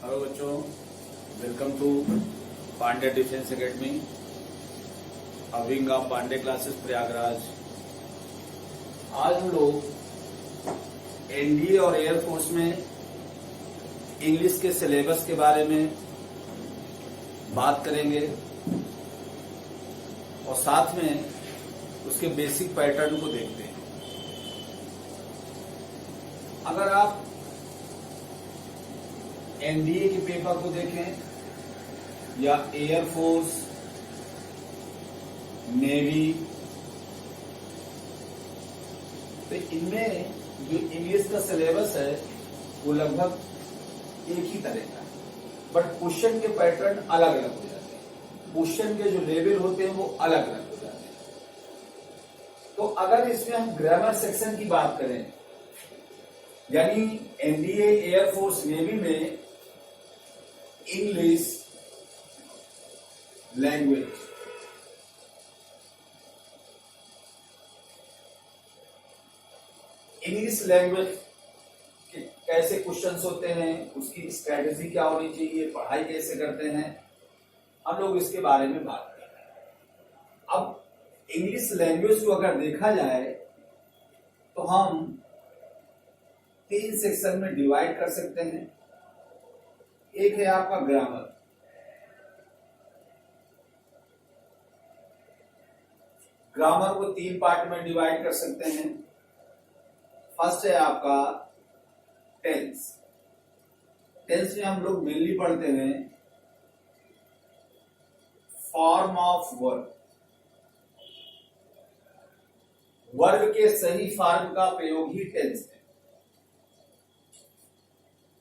Hello बच्चों, welcome to Pandey defence academy, wing of Pandey classes Prayagraj. आज हम लोग एनडीए और एयरफोर्स में इंग्लिश के सिलेबस के बारे में बात करेंगे और साथ में उसके बेसिक पैटर्न को देखते हैं। अगर आप एनडीए के पेपर को देखें या एयरफोर्स, नेवी, तो इनमें जो इंग्लिश का सिलेबस है वो लगभग एक ही तरह का है, बट क्वेश्चन के पैटर्न अलग अलग हो जाते हैं। क्वेश्चन के जो लेवल होते हैं वो अलग अलग हो जाते हैं। तो अगर इसमें हम ग्रामर सेक्शन की बात करें, यानी एनडीए, एयरफोर्स, नेवी में इंग्लिश लैंग्वेज, इंग्लिश लैंग्वेज के कैसे क्वेश्चंस होते हैं, उसकी स्ट्रेटेजी क्या होनी चाहिए, पढ़ाई कैसे करते हैं, हम लोग इसके बारे में बात करते हैं। अब इंग्लिश लैंग्वेज को अगर देखा जाए तो हम 3 सेक्शन में डिवाइड कर सकते हैं। एक है आपका ग्रामर, ग्रामर को 3 पार्ट में डिवाइड कर सकते हैं। फर्स्ट है आपका टेंस। टेंस में हम लोग मेनली पढ़ते हैं फॉर्म ऑफ वर्ब, वर्ब के सही फॉर्म का प्रयोग ही टेंस है।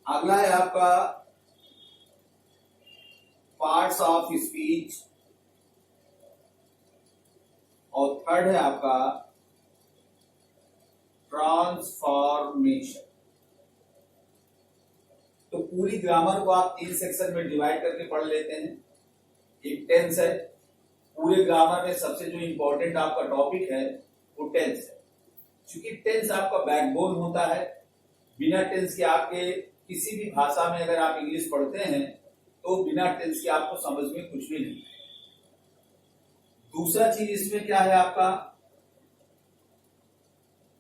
अगला है आपका पार्ट्स ऑफ स्पीच और थर्ड है आपका ट्रांसफॉर्मेशन। तो पूरी ग्रामर को आप 3 सेक्शन में डिवाइड करके पढ़ लेते हैं। एक टेंस है, पूरे ग्रामर में सबसे जो इंपॉर्टेंट आपका टॉपिक है वो टेंस है, क्योंकि टेंस आपका बैकबोन होता है। बिना टेंस के आपके किसी भी भाषा में अगर आप इंग्लिश पढ़ते हैं तो बिना टेंस के आपको समझ में कुछ भी नहीं है। दूसरा चीज इसमें क्या है आपका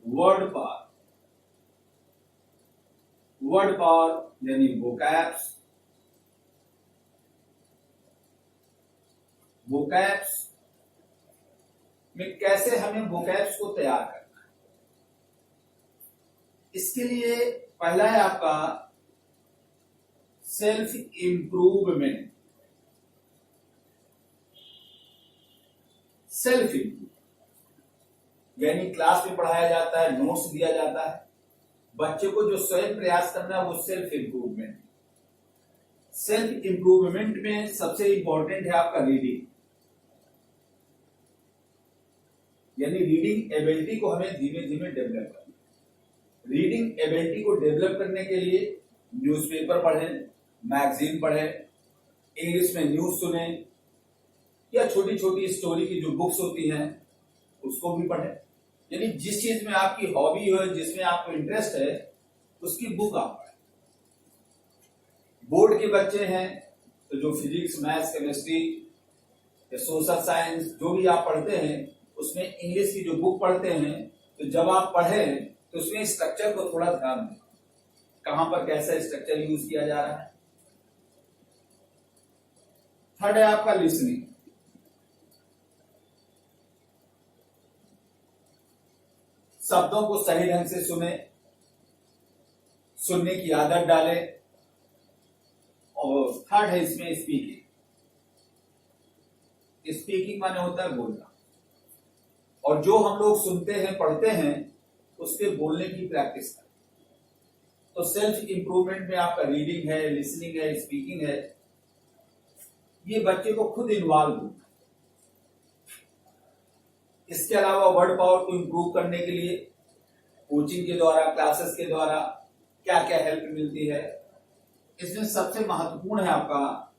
वर्ड पावर। वर्ड पावर यानी वोकैब्स, वोकैब्स में कैसे हमें वोकैब्स को तैयार करना है। इसके लिए पहला है आपका सेल्फ इंप्रूवमेंट। सेल्फ इंप्रूव यानी क्लास में पढ़ाया जाता है, नोट्स दिया जाता है, बच्चे को जो स्वयं प्रयास करना है वो सेल्फ इंप्रूवमेंट। सेल्फ इंप्रूवमेंट में सबसे इंपॉर्टेंट है आपका रीडिंग, यानी रीडिंग एबिलिटी को हमें धीमे धीमे डेवलप करना। रीडिंग एबिलिटी को डेवलप करने के लिए न्यूज़पेपर पढ़ें, मैगजीन पढ़ें, इंग्लिश में न्यूज सुने, या छोटी छोटी स्टोरी की जो बुक्स होती हैं उसको भी पढ़ें। यानी जिस चीज में आपकी हॉबी हो, जिसमें आपको इंटरेस्ट है, उसकी बुक आप पढ़ें। बोर्ड के बच्चे हैं तो जो फिजिक्स, मैथ्स, केमिस्ट्री या सोशल साइंस जो भी आप पढ़ते हैं उसमें इंग्लिश की जो बुक पढ़ते हैं, तो जब आप पढ़ें तो उसमें स्ट्रक्चर को थोड़ा ध्यान दें, कहां पर कैसा स्ट्रक्चर यूज किया जा रहा है। थर्ड है आपका लिसनिंग। शब्दों को सही ढंग से सुने, सुनने की आदत डालें। और थर्ड है इसमें स्पीकिंग। स्पीकिंग माने होता है बोलना, और जो हम लोग सुनते हैं, पढ़ते हैं, उसके बोलने की प्रैक्टिस करें। तो सेल्फ इंप्रूवमेंट में आपका रीडिंग है, लिसनिंग है, स्पीकिंग है, ये बच्चे को खुद इन्वॉल्व होना। इसके अलावा वर्ड पावर को इंप्रूव करने के लिए कोचिंग के द्वारा, क्लासेस के द्वारा क्या क्या हेल्प मिलती है। इसमें सबसे महत्वपूर्ण है आपका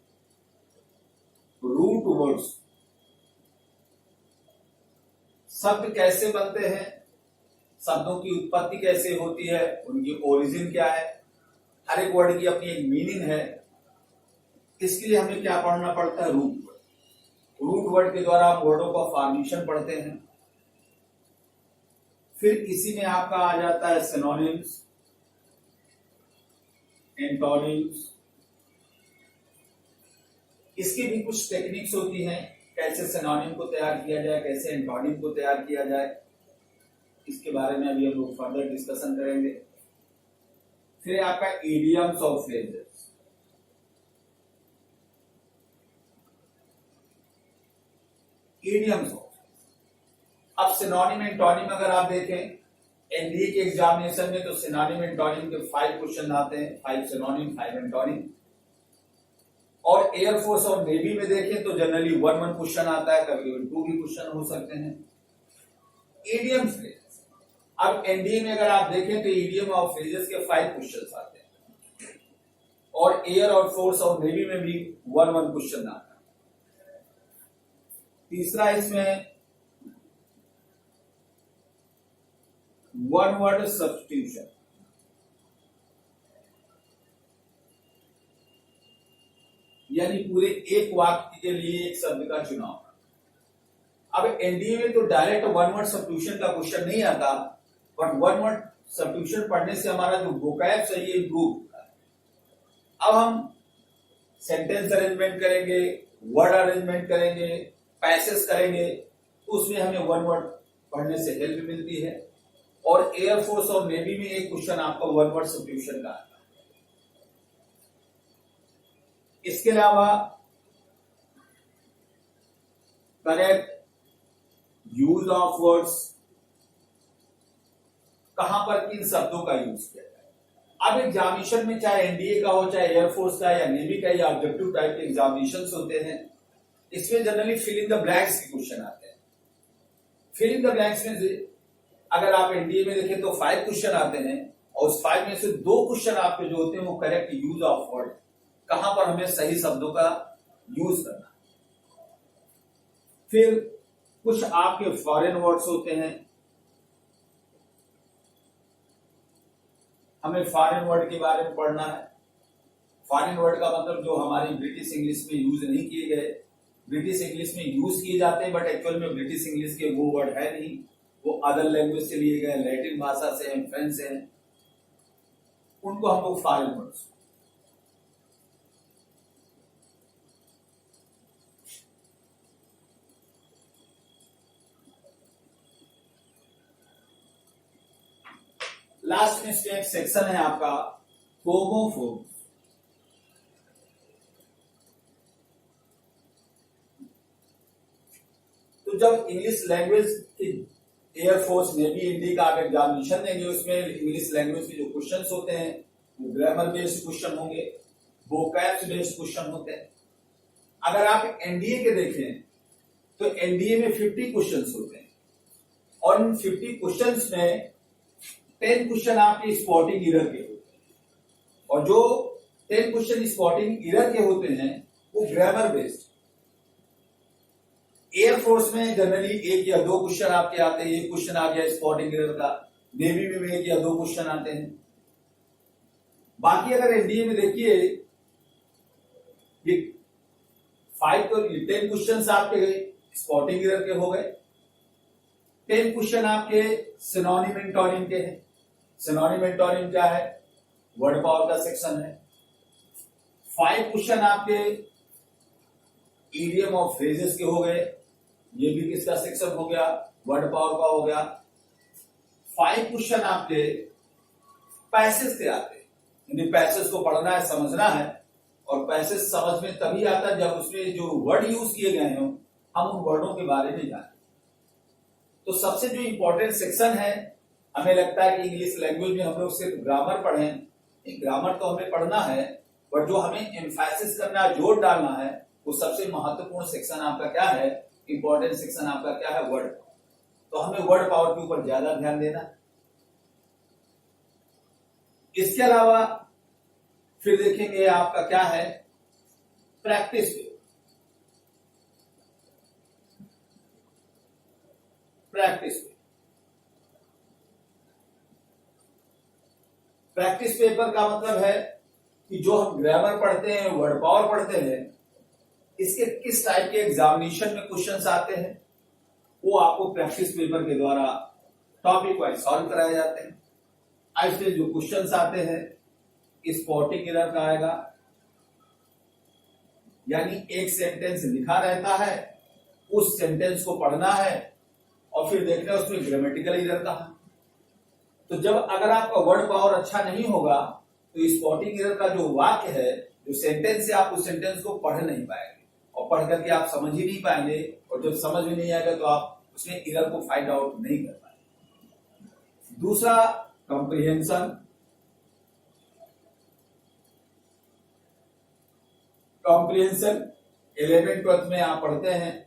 रूट वर्ड्स। शब्द कैसे बनते हैं, शब्दों की उत्पत्ति कैसे होती है, उनकी ओरिजिन क्या है, हर एक वर्ड की अपनी एक मीनिंग है, इसके लिए हमें क्या पढ़ना पड़ता है? Root word. रूट वर्ड के द्वारा हम वर्डों का फॉर्मेशन पढ़ते हैं। फिर इसी में आपका आ जाता है सिनोनिम्स, एंटोनिम्स। इसकी भी कुछ टेक्निक्स होती हैं, कैसे सिनोनिम को तैयार किया जाए, कैसे एंटोनिम को तैयार किया जाए, इसके बारे में अभी हम लोग फर्दर डिस्कशन करेंगे। फिर आपका इडियम्स और फ्रेजेस। इडियम्स और अब सिनोनिम एंटोनिम अगर आप देखें एनडीए के एग्जामिनेशन में, तो सिनोनिम एंटोनिम के 5 क्वेश्चन आते हैं, 5 सिनोनिम 5 एंटोनिम। और एयरफोर्स और नेवी में देखें तो जनरली 1 क्वेश्चन आता है, कभी कभी 2 भी क्वेश्चन हो सकते हैं। इडियम फ्रेजेस, अब एनडीए में अगर आप देखें तो इडियम और फ्रेजेस के 5 क्वेश्चन आते हैं, और एयर और फोर्स और नेवी में भी 1 क्वेश्चन आता है। तीसरा इसमें वन वर्ड सब्स्टिट्यूशन, यानी पूरे एक वाक्य के लिए एक शब्द का चुनाव। अब एनडीए में तो डायरेक्ट 1 वर्ड सब्स्टिट्यूशन का क्वेश्चन नहीं आता, बट 1 वर्ड सब्स्टिट्यूशन पढ़ने से हमारा जो वोकैब्स है ये इंप्रूव होता है। अब हम सेंटेंस अरेंजमेंट करेंगे, वर्ड अरेंजमेंट करेंगे, पैसेज करेंगे, तो उसमें हमें 1 वर्ड पढ़ने से हेल्प मिलती है। और एयरफोर्स और नेवी में एक क्वेश्चन आपका 1 वर्ड सब्स्टिट्यूशन का आता है। इसके अलावा करेक्ट यूज ऑफ वर्ड्स, कहां पर किन शब्दों का यूज किया जाए। अब एग्जामिनेशन में चाहे एनडीए का हो, चाहे एयरफोर्स का या नेवी का, या ऑब्जेक्टिव टाइप के एग्जामिनेशन होते हैं, इसमें generally fill in the blanks के क्वेश्चन आते हैं। फिल इन द ब्लैंक्स में से अगर आप एनडीए में देखें तो 5 क्वेश्चन आते हैं, और उस 5 में से 2 क्वेश्चन आपके जो होते हैं वो करेक्ट यूज ऑफ वर्ड, कहां पर हमें सही शब्दों का यूज करना। फिर कुछ आपके फॉरेन वर्ड्स होते हैं, हमें फॉरेन वर्ड के बारे में पढ़ना है। फॉरेन वर्ड का मतलब जो हमारी ब्रिटिश इंग्लिश में यूज नहीं किए गए, ब्रिटिश इंग्लिश में यूज किए जाते हैं बट एक्चुअल में ब्रिटिश इंग्लिश के वो वर्ड है नहीं, वो अदर लैंग्वेज से लिए गए, लैटिन भाषा से हैं, फ्रेंच से हैं, उनको हम लोग फॉरेन वर्ड्स। लास्ट में इसमें एक सेक्शन है आपका होमोफोन्स। तो जब इंग्लिश लैंग्वेज की एयरफोर्स नेवी इंडी का आप एग्जामिनेशन देंगे, उसमें इंग्लिश लैंग्वेज के जो क्वेश्चंस होते हैं वो ग्रामर बेस्ड क्वेश्चन होंगे, वोकैब्स बेस्ड क्वेश्चन होते हैं। अगर आप एनडीए के देखें तो एनडीए में 50 क्वेश्चंस होते हैं, और इन 50 क्वेश्चंस में 10 क्वेश्चन आपके स्पॉटिंग एरर के होते हैं, और जो 10 क्वेश्चन स्पॉटिंग एरर के होते हैं वो ग्रामर बेस्ड। एयरफोर्स में जनरली 1 या 2 क्वेश्चन आपके आते हैं, 1 क्वेश्चन आ गया स्पॉटिंग एरर का। नेवी में 1 या 2 क्वेश्चन आते हैं। बाकी अगर एनडीए में देखिए ये 5 तो 10 क्वेश्चन आपके स्पॉटिंग एरर के हो गए, 10 क्वेश्चन आपके सिनोनिम एंटोनिम के हैं। सिनोनिम एंटोनिम क्या है? वर्ड पावर का सेक्शन है। 5 क्वेश्चन आपके इडियम और फ्रेजेस के हो गए, ये भी किसका सेक्शन हो गया? वर्ड पावर का हो गया। 5 क्वेश्चन आपके पैसेज के आते हैं, यानी पैसेज को पढ़ना है, समझना है, और पैसेज समझ में तभी आता है जब उसमें जो वर्ड यूज किए गए हों हम उन वर्डों के बारे में जाने। तो सबसे जो इंपॉर्टेंट सेक्शन है, हमें लगता है कि इंग्लिश लैंग्वेज में हम लोग सिर्फ ग्रामर पढ़ें, ग्रामर तो हमें पढ़ना है, पर जो हमें एम्फासिस करना है, जोर डालना है, वो सबसे महत्वपूर्ण सेक्शन आपका क्या है? इंपॉर्टेंट सेक्शन आपका क्या है? वर्ड। तो हमें वर्ड पावर के ऊपर ज्यादा ध्यान देना। इसके अलावा फिर देखेंगे आपका क्या है? प्रैक्टिस पे। प्रैक्टिस पेपर का मतलब है कि जो हम ग्रामर पढ़ते हैं, वर्ड पावर पढ़ते हैं, इसके किस टाइप के एग्जामिनेशन में क्वेश्चंस आते हैं, वो आपको प्रैक्टिस पेपर के द्वारा टॉपिक वाइज सॉल्व कराए जाते हैं। ऐसे जो क्वेश्चंस आते हैं, स्पॉटिंग एरर का आएगा, यानी एक सेंटेंस लिखा रहता है, उस सेंटेंस को पढ़ना है और फिर देखना है उसमें ग्रामेटिकल एरर कहां। तो जब अगर आपका वर्ड पावर अच्छा नहीं होगा तो स्पॉटिंग एरर का जो वाक्य है, जो सेंटेंस है, आप उस सेंटेंस को पढ़ नहीं पाएंगे और पढ़ करके आप समझ ही नहीं पाएंगे, और जब समझ में नहीं आएगा तो आप उसमें एरर को फाइंड आउट नहीं कर पाएंगे। दूसरा, कॉम्प्रिहेंशन। कॉम्प्रिहेंशन 11th 12th में आप पढ़ते हैं।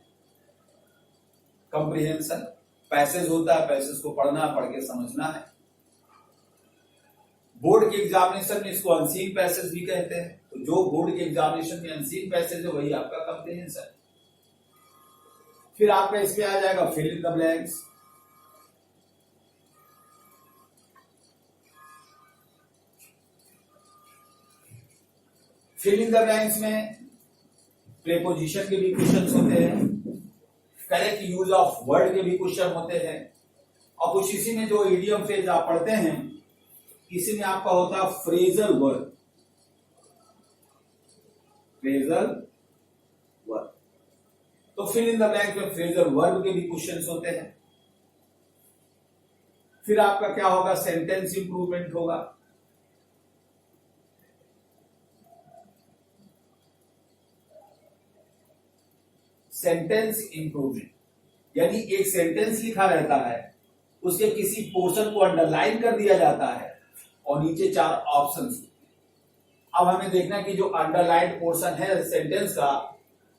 कॉम्प्रिहेंशन पैसेज होता है, पैसेज को पढ़ना, पढ़ के समझना है। बोर्ड के एग्जामिनेशन में इसको अनसीन पैसेज भी कहते हैं। तो जो बोर्ड के एग्जामिनेशन में अनसीन पैसेज है वही आपका कॉम्प्रिहेंशन। फिर आपका इसमें आ जाएगा fill in the blanks. Fill in the blanks में प्रीपोजिशन के भी क्वेश्चन होते हैं, करेक्ट यूज ऑफ वर्ड के भी क्वेश्चन होते हैं, और कुछ इसी में जो इडियम फ्रेज आप पढ़ते हैं, इसी में आपका होता है फ्रेजल वर्ड। फ्रेजल वर्ड, तो फिल इन द ब्लैंक में फ्रेजल वर्ब के भी क्वेश्चंस होते हैं। फिर आपका क्या होगा, सेंटेंस इंप्रूवमेंट होगा। सेंटेंस इंप्रूवमेंट यानी एक सेंटेंस लिखा रहता है, उसके किसी पोर्शन को अंडरलाइन कर दिया जाता है और नीचे 4 ऑप्शंस। अब हमें देखना है कि जो अंडरलाइन पोर्शन है सेंटेंस का,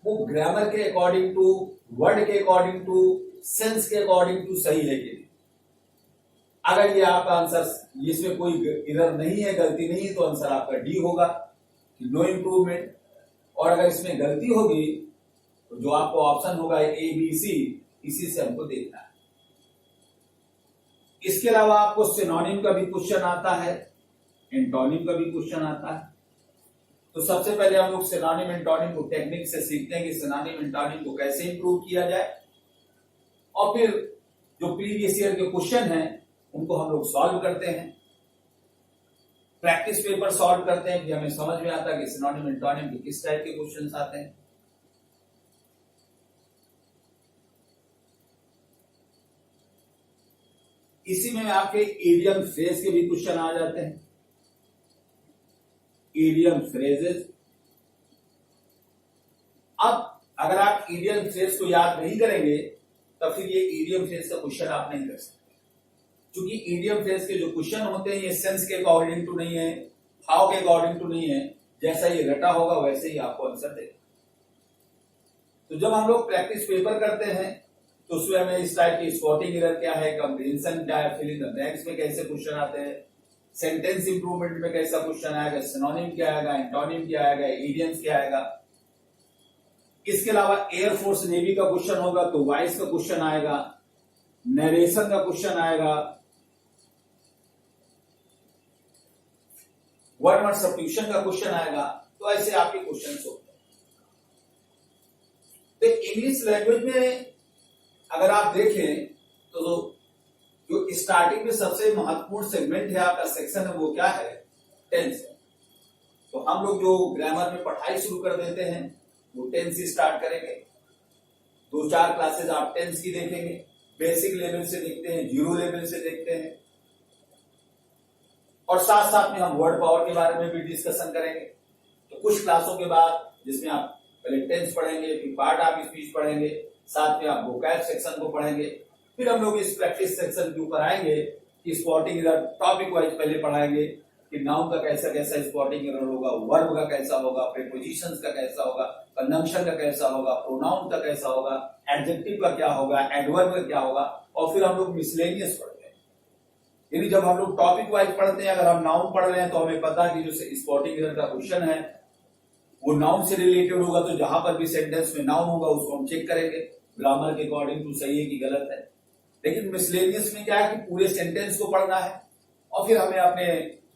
वो ग्रामर के अकॉर्डिंग टू, वर्ड के अकॉर्डिंग टू, सेंस के अकॉर्डिंग टू सही है कि नहीं। अगर ये आपका आंसर, इसमें कोई एरर नहीं है, गलती नहीं है, तो आंसर आपका डी होगा, नो इंप्रूवमेंट। और अगर इसमें गलती होगी तो जो आपको ऑप्शन होगा ए बी सी, इसी से हमको देखना है। इसके अलावा आपको सिनोनिम का भी क्वेश्चन आता है, एंटोनिम का भी क्वेश्चन आता है। तो सबसे पहले हम लोग सिनोनिम एंटोनिम को टेक्निक से सीखते हैं कि सिनोनिम एंटोनिम को कैसे इंप्रूव किया जाए, और फिर जो प्रीवियस ईयर के क्वेश्चन हैं उनको हम लोग सॉल्व करते हैं, प्रैक्टिस पेपर सॉल्व करते हैं कि हमें समझ में आता है कि सिनोनिम एंटोनिम के किस टाइप के क्वेश्चन आते हैं। इसी में आपके इडियम फ्रेज के भी क्वेश्चन आ जाते हैं। इडियम फ्रेजेस, अब अगर आप इडियम फ्रेज को याद नहीं करेंगे तब फिर ये इडियम फ्रेज का क्वेश्चन आप नहीं कर सकते, क्योंकि इडियम फ्रेज के जो क्वेश्चन होते हैं ये सेंस के अकॉर्डिंग टू नहीं है, हाउ के अकॉर्डिंग टू नहीं है, जैसा ये रटा होगा वैसे ही आपको आंसर देगा। तो जब हम लोग प्रैक्टिस पेपर करते हैं तो उसमें हमें इस टाइप की स्पॉटिंग एरर क्या है, कॉम्प्रिहेंशन क्या है, फिल इन द ब्लैंक्स में कैसे क्वेश्चन आते हैं, सेंटेंस इंप्रूवमेंट में कैसा क्वेश्चन आएगा, सिनोनिम क्या आएगा, एंटोनिम क्या आएगा, इडियम्स क्या आएगा। इसके अलावा एयरफोर्स नेवी का क्वेश्चन होगा तो वॉइस का क्वेश्चन आएगा, नरेशन का क्वेश्चन आएगा, वर्ड वर्ड सब्स्टिट्यूशन का क्वेश्चन आएगा। तो ऐसे आपके क्वेश्चन होते हैं। तो इंग्लिश लैंग्वेज में अगर आप देखें तो जो स्टार्टिंग में सबसे महत्वपूर्ण सेगमेंट है आपका, सेक्शन है, वो क्या है, टेंस है। तो हम लोग जो ग्रामर में पढ़ाई शुरू कर देते हैं वो टेंस से स्टार्ट करेंगे। 2-4 क्लासेस आप टेंस की देखेंगे, बेसिक लेवल से देखते हैं, जीरो लेवल से देखते हैं, और साथ साथ में हम वर्ड पावर के बारे में भी डिस्कशन करेंगे। तो कुछ क्लासों के बाद जिसमें आप पहले टेंस पढ़ेंगे, फिर पार्ट ऑफ स्पीच पढ़ेंगे, साथ में आप वोकैब सेक्शन को पढ़ेंगे, फिर हम लोग इस प्रैक्टिस सेक्शन के ऊपर आएंगे कि स्पॉटिंग एरर टॉपिक वाइज पहले पढ़ाएंगे कि नाउन का कैसा कैसा स्पॉटिंग एरर होगा, वर्ब का कैसा होगा, प्रीपोजिशंस का कैसा होगा, कंजंक्शन का कैसा होगा, प्रोनाउन का कैसा होगा, एडजेक्टिव का क्या होगा, एडवर्ब का क्या होगा, और फिर हम लोग मिसलेनियस पढ़ते हैं। यानी जब हम लोग टॉपिक वाइज पढ़ते हैं, अगर हम नाउन पढ़ रहे हैं तो हमें पता है कि जो स्पॉटिंग एरर का क्वेश्चन है वो नाउन से रिलेटेड होगा, तो जहां पर भी सेंटेंस में नाउन होगा उसको हम चेक करेंगे ग्रामर के अकॉर्डिंग टू सही है कि गलत है। लेकिन मिसलेनियस में क्या है कि पूरे सेंटेंस को पढ़ना है और फिर हमें अपने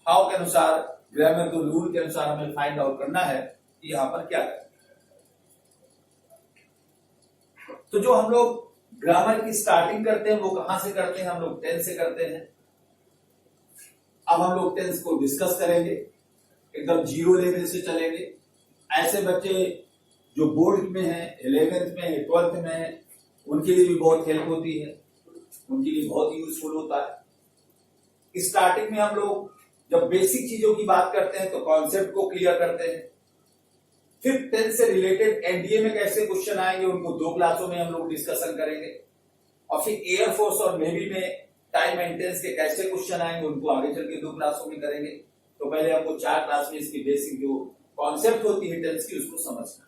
हाव के अनुसार ग्रामर के रूल के अनुसार हमें फाइंड आउट करना है कि यहां पर क्या करें। तो जो हम लोग ग्रामर की स्टार्टिंग करते हैं वो कहां से करते हैं, हम लोग टेंस से करते हैं। अब हम लोग टेंस को डिस्कस करेंगे, एकदम जीरो लेवल से चलेंगे। ऐसे बच्चे जो बोर्ड में है, 11th में है, 12th में है, उनके लिए भी बहुत हेल्प होती है, उनके लिए बहुत यूजफुल होता है। स्टार्टिंग में हम लोग जब बेसिक चीजों की बात करते हैं तो कॉन्सेप्ट को क्लियर करते हैं। फिर टेंस से रिलेटेड एनडीए में कैसे क्वेश्चन आएंगे उनको 2 क्लासों में हम लोग डिस्कशन करेंगे। और फिर एयरफोर्स और नेवी में टाइम एंड टेंस के कैसे क्वेश्चन आएंगे उनको आगे चल के 2 क्लासों में करेंगे। तो पहले आपको 4 क्लास में इसकी बेसिक जो कॉन्सेप्ट होती है टेंस की उसको समझना।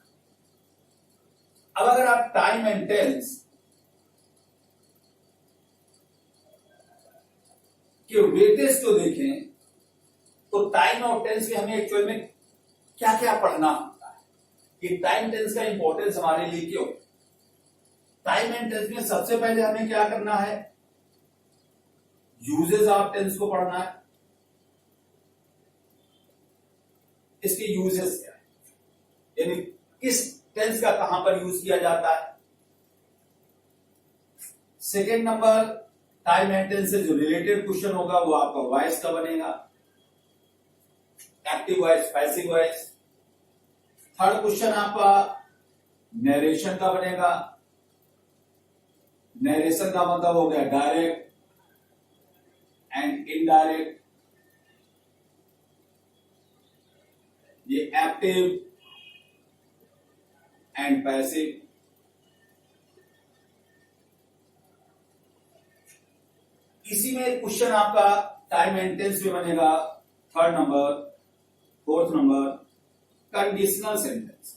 अब अगर आप टाइम एंड टेंस के वेटेज को देखें तो टाइम और टेंस में हमें एक्चुअल में क्या क्या पढ़ना होता है, कि टाइम टेंस का इंपॉर्टेंस हमारे लिए क्यों। टाइम एंड टेंस में सबसे पहले हमें क्या करना है, यूजेस ऑफ टेंस को पढ़ना है। इसके यूजेस क्या है, यानी किस टेंस का कहां पर यूज किया जाता है। Second number, time and tense से जो रिलेटेड क्वेश्चन होगा वो आपका वॉइस का बनेगा, active voice, passive voice. Third question आपका नरेशन का बनेगा। नरेशन का मतलब हो गया डायरेक्ट एंड इनडायरेक्ट, ये एक्टिव एंड पैसिव। इसी में क्वेश्चन आपका टाइम एंड टेंस में बनेगा। Third number, fourth number, conditional sentence.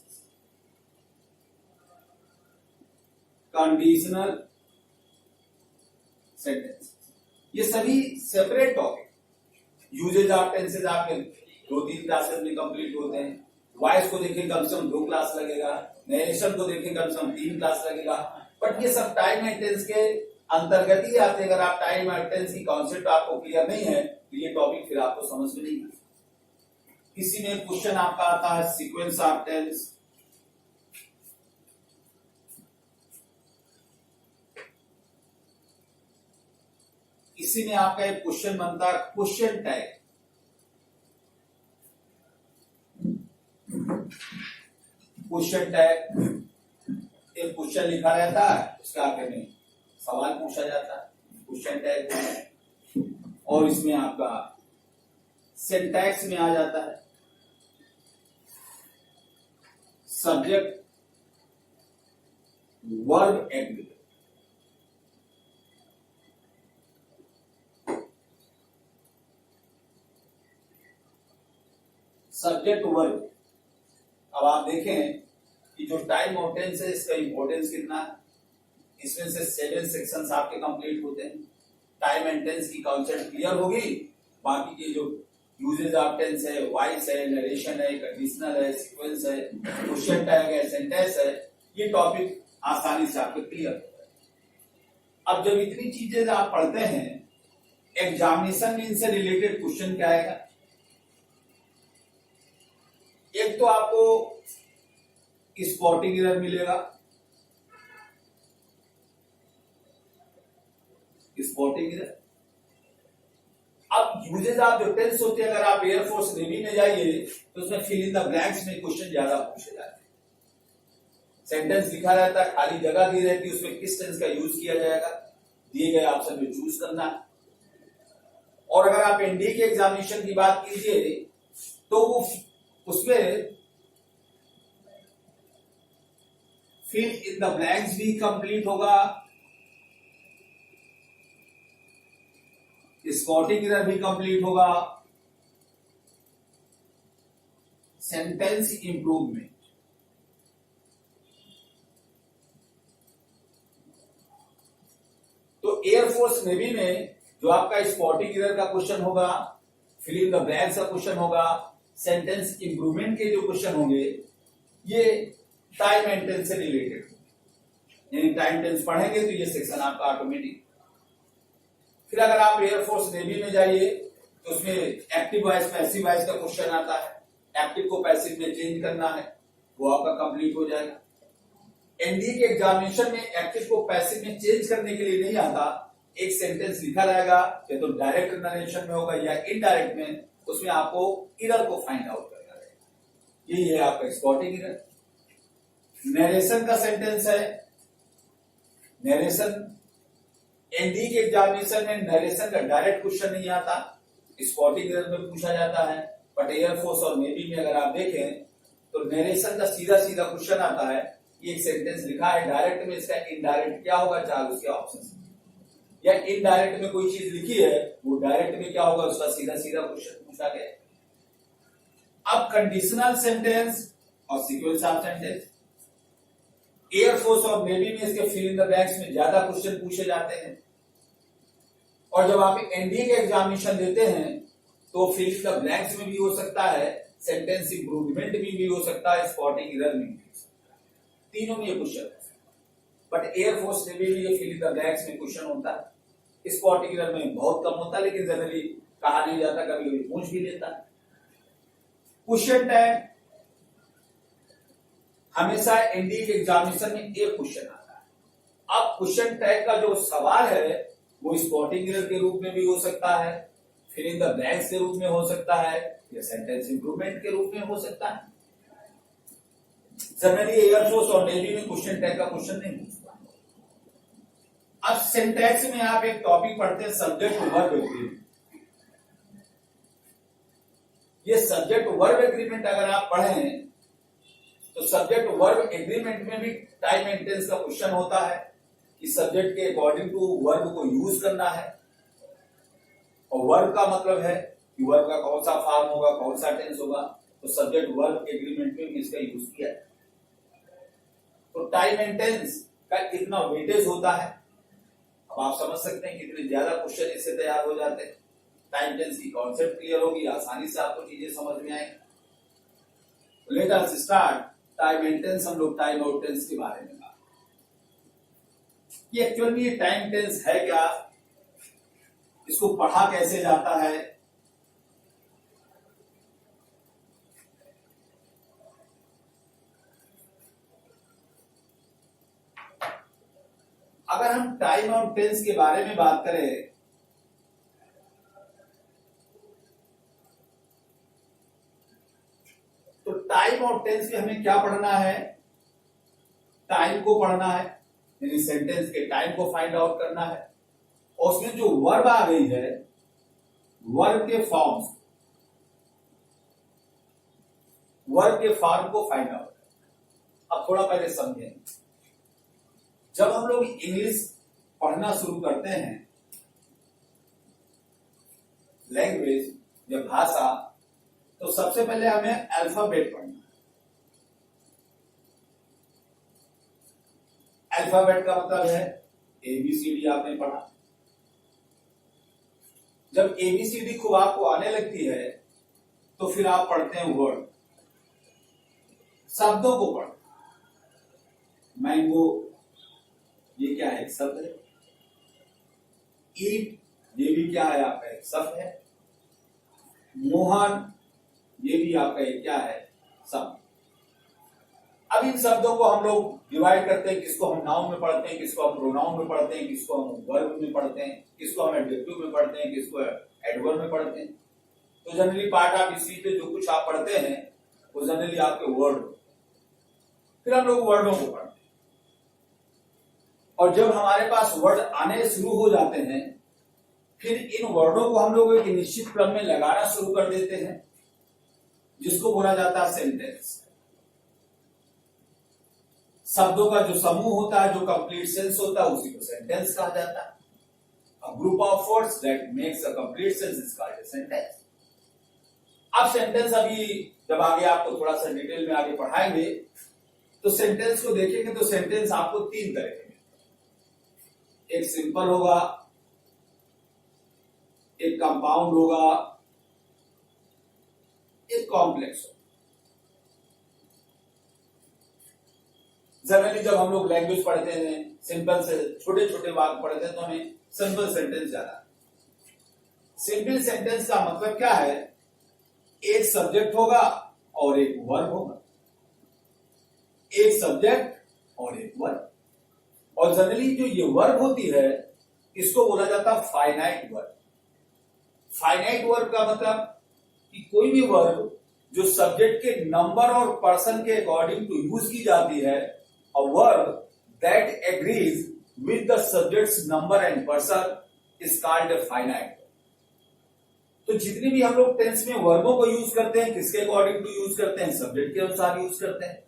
Conditional sentence ये सभी separate topic, usages of tenses आपके 2-3 क्लासेस में कंप्लीट होते हैं। वॉइस को देखें कम से कम 2 क्लास लगेगा, नरेशन को देखें कम से कम 3 क्लास लगेगा। बट ये सब टाइम एंड टेंस के अंतर्गत ही आते हैं। अगर आप टाइम एंड टेंस की कॉन्सेप्ट आपको क्लियर नहीं है तो ये टॉपिक फिर आपको समझ में नहीं आता। किसी में क्वेश्चन आपका आता है सीक्वेंस ऑफ टेंस, इसी में आपका एक क्वेश्चन बनता है क्वेश्चन टैग। क्वेश्चन टैग एक क्वेश्चन लिखा रहता है, उसके आगे में सवाल पूछा जाता है, क्वेश्चन टैग। और इसमें आपका सिंटैक्स में आ जाता है subject, verb, adjective. Subject, verb. अब आप देखें कि जो टाइम और टेंस है इसका इंपॉर्टेंस कितना है। इसमें से 7 सेक्शंस आपके कंप्लीट होते हैं। टाइम एंड टेंस की कॉन्सेप्ट क्लियर होगी, बाकी के जो यूजेज ऑफ टेंस है, वॉइस है, नरेशन है, कंडीशनल है, सीक्वेंस है, क्वेश्चन टैग है, सेंटेंस है, ये टॉपिक आसानी से आपके क्लियर होता है। अब जब इतनी चीजें आप पढ़ते हैं, एग्जामिनेशन में इनसे रिलेटेड क्वेश्चन क्या आएगा। एक तो आपको स्पॉटिंग एरर मिलेगा, स्पॉटिंग एरर। अब यूजेज ऑफ जो टेंस होते हैं, अगर आप एयरफोर्स नेवी में जाइए तो उसमें फिल इन द ब्लैंक्स में क्वेश्चन ज्यादा पूछे जाते हैं। सेंटेंस लिखा रहता है, खाली जगह दी रहती है, उसमें किस टेंस का यूज किया जाएगा दिए गए ऑप्शन में चूज करना है। और अगर आप एनडीए के एग्जामिनेशन की बात कीजिए तो वो उसमें फिल इन द ब्लैंक्स भी कंप्लीट होगा, स्पॉटिंग एरर भी कंप्लीट होगा, सेंटेंस इंप्रूवमेंट। तो एयरफोर्स नेवी में जो आपका स्पॉटिंग एरर का क्वेश्चन होगा, फिल इन द ब्लैंक्स का क्वेश्चन होगा, सेंटेंस इंप्रूवमेंट के जो क्वेश्चन होंगे, ये टाइम एंड टेंस से रिलेटेड, यानी टाइम टेंस पढ़ेंगे तो ये सेक्शन आपका ऑटोमेटिक। फिर अगर आप एयरफोर्स नेवी में जाइए तो उसमें एक्टिव वॉइस पैसिव वॉइस का क्वेश्चन आता है, एक्टिव को पैसिव में चेंज करना है, वो आपका कंप्लीट हो जाएगा। एनडीए के एग्जामिनेशन में एक्टिव को पैसिव में चेंज करने के लिए नहीं आता, एक सेंटेंस लिखा रहेगा या तो डायरेक्ट नरेशन में होगा या इनडायरेक्ट में, उसमें आपको एरर को फाइंड आउट करना रहेगा। यही है आपका स्पॉटिंग एरर। नरेशन का सेंटेंस है, नरेशन एनडी के एग्जामिनेशन में नरेशन का डायरेक्ट क्वेश्चन नहीं आता, स्पॉटिंग एरर में पूछा जाता है। बट एयरफोर्स और नेवी में अगर आप देखें तो नरेशन का सीधा सीधा क्वेश्चन आता है, ये एक सेंटेंस लिखा है डायरेक्ट में, इसका इनडायरेक्ट क्या होगा, चार उसके ऑप्शन, या इनडायरेक्ट में कोई चीज लिखी है वो डायरेक्ट में क्या होगा, उसका सीधा सीधा क्वेश्चन पूछा गया। अब कंडीशनल सेंटेंस और सीक्वेंस ऑफ सेंटेंस, एयरफोर्स और नेवी में इसके फिल इन द ब्लैंक्स में ज्यादा क्वेश्चन पूछे जाते हैं, और जब आप एनडीए के एग्जामिनेशन देते हैं तो फिल इन द ब्लैंक्स में भी हो सकता है, सेंटेंस इंप्रूवमेंट में भी हो सकता है, स्पॉटिंग एरर में भी हो सकता है, तीनों में ये क्वेश्चन है। बट एयरफोर्स नेवी में ये फिल इन द ब्लैंक्स में क्वेश्चन होता है, स्पॉटिंग एरर में बहुत कम होता है, लेकिन जनरली कहा नहीं जाता, कभी कभी पूछ भी लेता है। क्वेश्चन टैग हमेशा एनडीए के एग्जामिनेशन में एक क्वेश्चन आता है। अब क्वेश्चन टैग का जो सवाल है वो स्पॉटिंग एरर के रूप में भी हो सकता है, फिल इन द ब्लैंक्स के रूप में हो सकता है, या सेंटेंस इंप्रूवमेंट के रूप में हो सकता है। जनरली एयरफोर्स और नेवी में क्वेश्चन टैग का क्वेश्चन नहीं पूछता। अब सिंटैक्स में आप एक टॉपिक पढ़ते हैं, सब्जेक्ट वर्ब एग्रीमेंट। ये सब्जेक्ट वर्ब एग्रीमेंट अगर आप पढ़ें तो सब्जेक्ट वर्ब एग्रीमेंट में भी टाइम एंड टेंस का क्वेश्चन होता है कि सब्जेक्ट के अकॉर्डिंग टू वर्ब को यूज करना है, और वर्ब का मतलब है कि वर्ब का कौन सा फॉर्म होगा, कौन सा टेंस होगा, तो सब्जेक्ट वर्ब एग्रीमेंट में भी इसका यूज किया है। तो टाइम एंड टेंस का कितना वेटेज होता है, अब आप समझ सकते हैं कितने ज्यादा क्वेश्चन इससे तैयार हो जाते हैं। टाइम टेंस की कॉन्सेप्ट क्लियर होगी, आसानी से आपको चीजें समझ में आएंगी। Let us start time and tense. हम लोग टाइम आउट टेंस के बारे में बात, ये एक्चुअल में ये टाइम टेंस है क्या, इसको पढ़ा कैसे जाता है, अगर हम टाइम आउट टेंस के बारे में बात करें तो टाइम आउट टेंस में हमें क्या पढ़ना है, टाइम को पढ़ना है, यानी सेंटेंस के टाइम को फाइंड आउट करना है, और उसमें जो वर्ब आ गई है वर्ब के फॉर्म्स, वर्ब के फॉर्म को फाइंड आउट। अब थोड़ा पहले समझें, जब हम लोग इंग्लिश पढ़ना शुरू करते हैं, लैंग्वेज या भाषा, तो सबसे पहले हमें अल्फाबेट पढ़ना है। अल्फाबेट का मतलब है एबीसीडी, आपने पढ़ा। जब एबीसीडी खूब आपको आने लगती है तो फिर आप पढ़ते हैं वर्ड, शब्दों को पढ़। मैंगो ये क्या है, एक शब्द है। ईट ये भी क्या है, आपका एक शब्द है। मोहन ये भी आपका एक क्या है, शब्द। अब इन शब्दों को हम लोग डिवाइड करते हैं, किसको हम नाउन में पढ़ते हैं, किसको हम प्रोनाउन में पढ़ते हैं, किसको हम वर्ब में पढ़ते हैं, किसको हम एडजेक्टिव में पढ़ते हैं, किसको एडवर्ब में पढ़ते हैं। तो जनरली पार्ट ऑफ स्पीच पे जो कुछ आप पढ़ते हैं वो जनरली आपके वर्ड, फिर हम लोग वर्डों को पढ़ते हैं, और जब हमारे पास वर्ड आने शुरू हो जाते हैं फिर इन वर्डों को हम लोग एक निश्चित क्रम में लगाना शुरू कर देते हैं, जिसको बोला जाता है सेंटेंस। शब्दों का जो समूह होता है, जो कंप्लीट सेंस होता है, उसी को सेंटेंस कहा जाता है। A group of words that makes a complete sentence is called a sentence. अब सेंटेंस अभी जब आगे आपको थोड़ा सा डिटेल में आगे पढ़ाएंगे तो सेंटेंस को देखेंगे तो सेंटेंस आपको तीन तरह के मिलते हैं। एक सिंपल होगा, एक कंपाउंड होगा, एक कॉम्प्लेक्स होगा। जनरली जब हम लोग लैंग्वेज पढ़ते हैं, सिंपल से छोटे छोटे वाक्य पढ़ते हैं तो हमें सिंपल सेंटेंस ज्यादा, सिंपल सेंटेंस का मतलब क्या है? एक सब्जेक्ट होगा और एक वर्ब होगा, एक सब्जेक्ट और एक वर्ब। और जनरली जो ये वर्ब होती है इसको बोला जाता है फाइनाइट वर्ब। फाइनाइट वर्ब का मतलब कि कोई भी वर्ब जो सब्जेक्ट के नंबर और पर्सन के अकॉर्डिंग टू यूज की जाती है, a verb that agrees with the subjects number and person is called a finite. तो जितने भी हम लोग टेंस में वर्बों को यूज करते हैं किसके अकॉर्डिंग टू यूज करते हैं? सब्जेक्ट के अनुसार यूज करते हैं।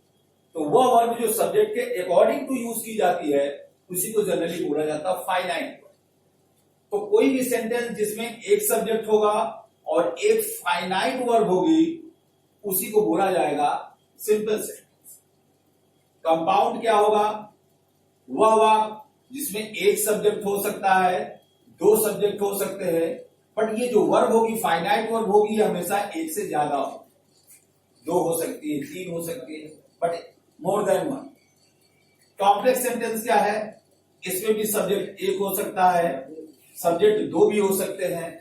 तो वह वर्ब जो सब्जेक्ट के अकॉर्डिंग टू यूज की जाती है उसी को जनरली बोला जाता है फाइनाइट वर्ब। तो कोई भी सेंटेंस जिसमें एक सब्जेक्ट होगा और एक फाइनाइट वर्ब होगी उसी को बोला जाएगा सिंपल सेंटेंस। कंपाउंड क्या होगा? वह वाक्य जिसमें एक सब्जेक्ट हो सकता है, दो सब्जेक्ट हो सकते हैं, बट ये जो वर्ब होगी फाइनाइट वर्ब होगी हमेशा एक से ज्यादा हो, दो हो सकती है, तीन हो सकती है, but more than one. Complex sentence क्या है? इसमें भी सब्जेक्ट एक हो सकता है, सब्जेक्ट दो भी हो सकते हैं,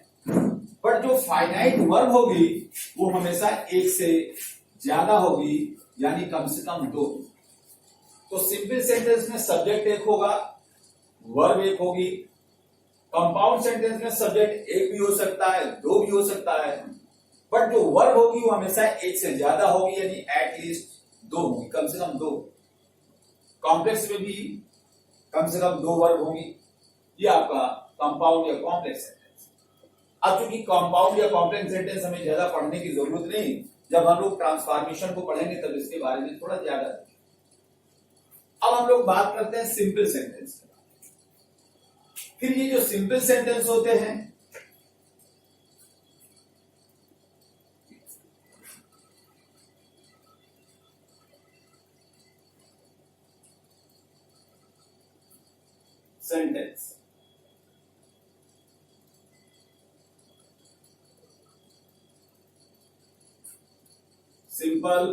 बट जो फाइनाइट वर्ब होगी वो हमेशा एक से ज्यादा होगी, यानी कम से कम दो। तो सिंपल सेंटेंस में सब्जेक्ट एक होगा, वर्ब एक होगी। कंपाउंड सेंटेंस में सब्जेक्ट एक भी हो सकता है, दो भी हो सकता है, बट जो वर्ब होगी वो हमेशा एक से ज्यादा होगी, यानी एटलीस्ट दो होगी, कम से कम दो। कॉम्प्लेक्स में भी कम से कम दो वर्ब होंगी। ये आपका कंपाउंड या कॉम्प्लेक्स सेंटेंस। अब चूंकि कंपाउंड या कॉम्प्लेक्स सेंटेंस हमें ज्यादा पढ़ने की जरूरत नहीं, जब हम लोग ट्रांसफॉर्मेशन को पढ़ेंगे तब इसके बारे में थोड़ा ज्यादा। अब हम लोग बात करते हैं सिंपल सेंटेंस की। फिर ये जो सिंपल सेंटेंस होते हैं सेंटेंस सिंपल,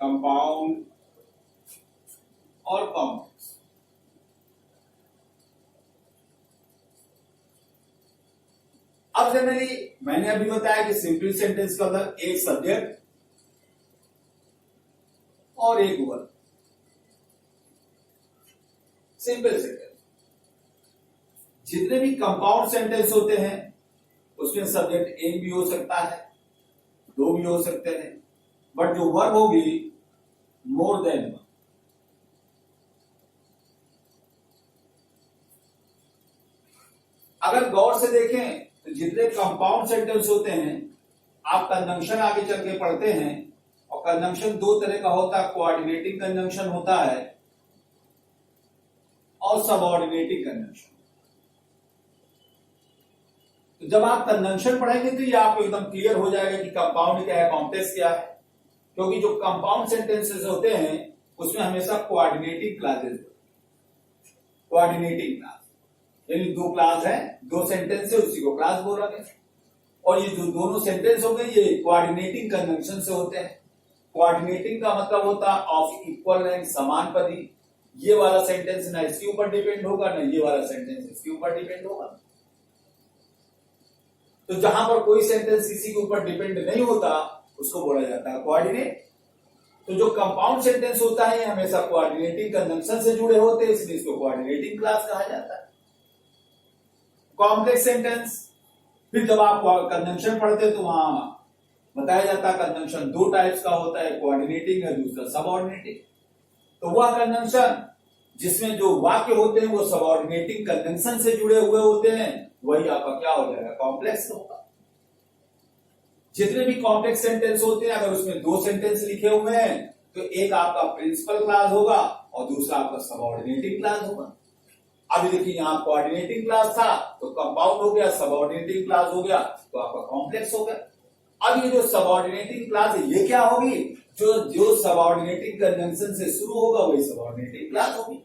कंपाउंड और कॉम्प्लेक्स। अब जनरली मैंने अभी बताया कि सिंपल सेंटेंस का मतलब एक सब्जेक्ट और एक वर्ब, सिंपल सेंटेंस। जितने भी कंपाउंड सेंटेंस होते हैं उसमें सब्जेक्ट एक भी हो सकता है, दो भी हो सकते हैं, बट जो वर्ब होगी मोर देन वन। अगर गौर से देखें तो जितने कंपाउंड सेंटेंस होते हैं आप कंजंक्शन आगे चल के पढ़ते हैं, और कंजंक्शन दो तरह का होता है, कोऑर्डिनेटिंग कंजंक्शन होता है और सबऑर्डिनेटिंग कंजंक्शन। तो जब आप कंजंक्शन पढ़ेंगे तो ये आपको एकदम क्लियर हो जाएगा कि कंपाउंड क्या है, कॉम्प्लेक्स क्या है। क्योंकि जो कंपाउंड सेंटेंसेस होते हैं उसमें हमेशा कोऑर्डिनेटिंग क्लासेस, कोऑर्डिनेटिंग क्लास यानी दो क्लास है, दो सेंटेंस है, उसी को क्लास बोला गया। और ये जो दोनों सेंटेंस हो गए ये कोऑर्डिनेटिंग कंजंक्शन से होते हैं। कोऑर्डिनेटिंग का मतलब होता है ऑफ इक्वल रैंक, समान पदी। ये वाला सेंटेंस ना इसके ऊपर डिपेंड होगा ना ये वाला सेंटेंस इसके ऊपर डिपेंड होगा। तो जहां पर कोई सेंटेंस किसी के ऊपर डिपेंड नहीं होता उसको बोला जाता है कोऑर्डिनेट। तो जो कंपाउंड सेंटेंस होता है हमेशा कोऑर्डिनेटिंग कंजंक्शन से जुड़े होते हैं, इसलिए इसको कोऑर्डिनेटिंग क्लास कहा जाता है। कॉम्प्लेक्स सेंटेंस, फिर जब आप कंजंक्शन पढ़ते हैं तो वहां बताया जाता है कंजंक्शन दो टाइप्स का होता है, कोऑर्डिनेटिंग है, दूसरा सबऑर्डिनेटिंग। तो वह कंजंक्शन जिसमें जो वाक्य होते हैं वो सबऑर्डिनेटिंग कंजंक्शन से जुड़े हुए होते हैं, वही आपका क्या हो जाएगा, कॉम्प्लेक्स होगा। जितने भी कॉम्प्लेक्स सेंटेंस होते हैं अगर उसमें दो सेंटेंस लिखे हुए हैं तो एक आपका प्रिंसिपल क्लास होगा और दूसरा आपका सबऑर्डिनेटिंग क्लास होगा। अभी देखिए यहां कोऑर्डिनेटिंग क्लास था तो कंपाउंड हो गया, सबऑर्डिनेटिंग क्लास हो गया तो आपका कॉम्प्लेक्स हो गया। अब ये जो सबऑर्डिनेटिंग क्लास है ये क्या होगी, जो सबऑर्डिनेटिंग कंजंक्शन से शुरू होगा वही सबऑर्डिनेटिंग क्लास होगी।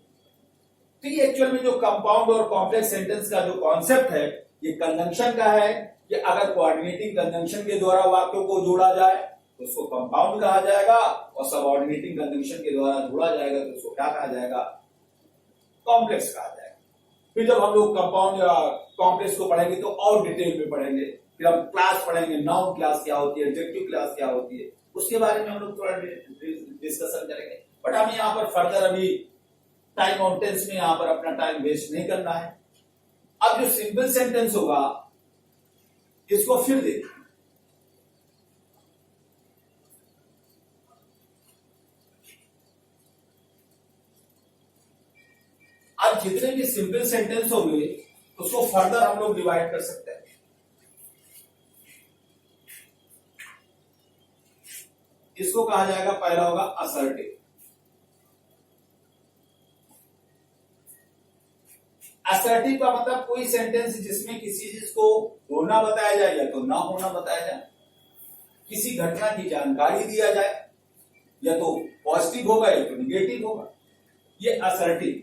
तो ये एक्चुअल में जो कंपाउंड और कॉम्प्लेक्स सेंटेंस का जो कॉन्सेप्ट है ये कंजंक्शन का है कि अगर कोऑर्डिनेटिंग कंजंक्शन के द्वारा वाक्यों को जोड़ा जाए तो उसको कंपाउंड कहा जाएगा, और सबऑर्डिनेटिंग कंजंक्शन के द्वारा जोड़ा जाएगा तो उसको क्या कहा जाएगा, कॉम्प्लेक्स कहा जाएगा। फिर जब हम लोग कंपाउंड या कॉम्प्लेक्स को पढ़ेंगे तो और डिटेल में पढ़ेंगे। फिर हम क्लास पढ़ेंगे, नाउन क्लास क्या होती है, एडजेक्टिव क्लास क्या होती है, उसके बारे में हम लोग थोड़ा डिस्कशन करेंगे। बट हम यहाँ पर फर्दर अभी टाइम माउंटेन्स में यहाँ पर अपना टाइम वेस्ट नहीं करना है। अब जो सिंपल सेंटेंस होगा इसको फिर देखिए। अब जितने भी सिंपल सेंटेंस होंगे उसको फर्दर हम लोग डिवाइड कर सकते हैं। इसको कहा जाएगा, पहला होगा असर्टिव। असर्टिव का मतलब कोई सेंटेंस जिसमें किसी चीज को होना बताया जाए या तो ना होना बताया जाए, किसी घटना की जानकारी दिया जाए, या तो पॉजिटिव होगा या तो निगेटिव होगा, ये असर्टिव।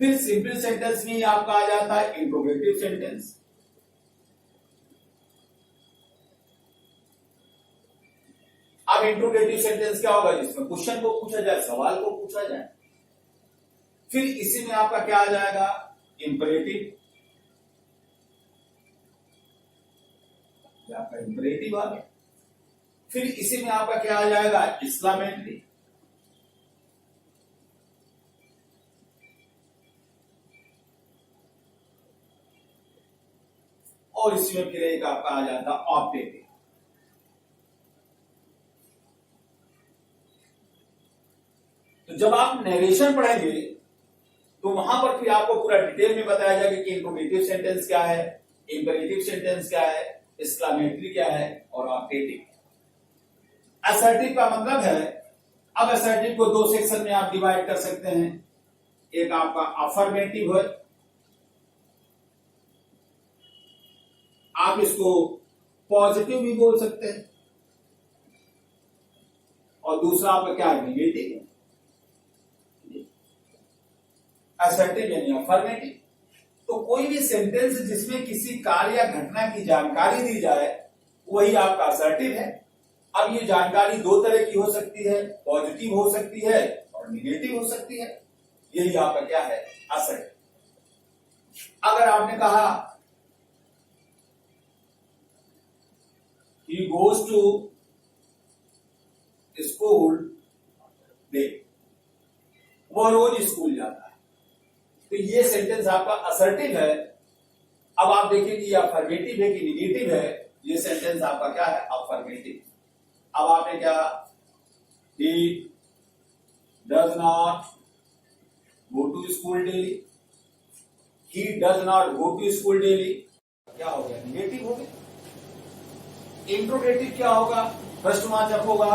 फिर सिंपल सेंटेंस में आपका आ जाता है इंट्रोगेटिव सेंटेंस। अब इंट्रोगेटिव सेंटेंस क्या होगा, जिसमें क्वेश्चन को पूछा जाए, सवाल को पूछा जाए। फिर इसी में आपका क्या आ जाएगा, इंपरेटिव। आपका इंपरेटिव आ गया। फिर इसी में आपका क्या आ जाएगा, एक्सक्लेमेटरी। और इसमें फिर एक आपका आ जाता ऑप्टेटिव। तो जब आप नरेशन पढ़ेंगे तो वहां पर फिर आपको पूरा डिटेल में बताया जाएगा कि इंट्रोगेटिव सेंटेंस क्या है, इंपरेटिव सेंटेंस क्या है, एक्सक्लेमेटरी क्या है और ऑप्टेटिव। असर्टिव का मतलब है, अब असर्टिव को दो सेक्शन में आप डिवाइड कर सकते हैं। एक आपका अफर्मेटिव है, आप इसको पॉजिटिव भी बोल सकते हैं, और दूसरा आपका क्या है, निगेटिव है। असर्टिव यानी अफर्मेटिव। तो कोई भी सेंटेंस जिसमें किसी कार्य या घटना की जानकारी दी जाए वही आपका असर्टिव है। अब ये जानकारी दो तरह की हो सकती है, पॉजिटिव हो सकती है और निगेटिव हो सकती है। यही आपका क्या है, असर्टिव। अगर आपने कहा he goes to school day, वह रोज स्कूल जाता है, तो ये सेंटेंस आपका असर्टिव है। अब आप देखेंगे ये अफर्मेटिव है कि निगेटिव है। ये सेंटेंस आपका क्या है, अफर्मेटिव। अब आपने क्या, he does not go to school daily, he does not go to school daily, क्या हो गया, निगेटिव हो गया। इंट्रोगेटिव क्या होगा, प्रश्नवाचक होगा,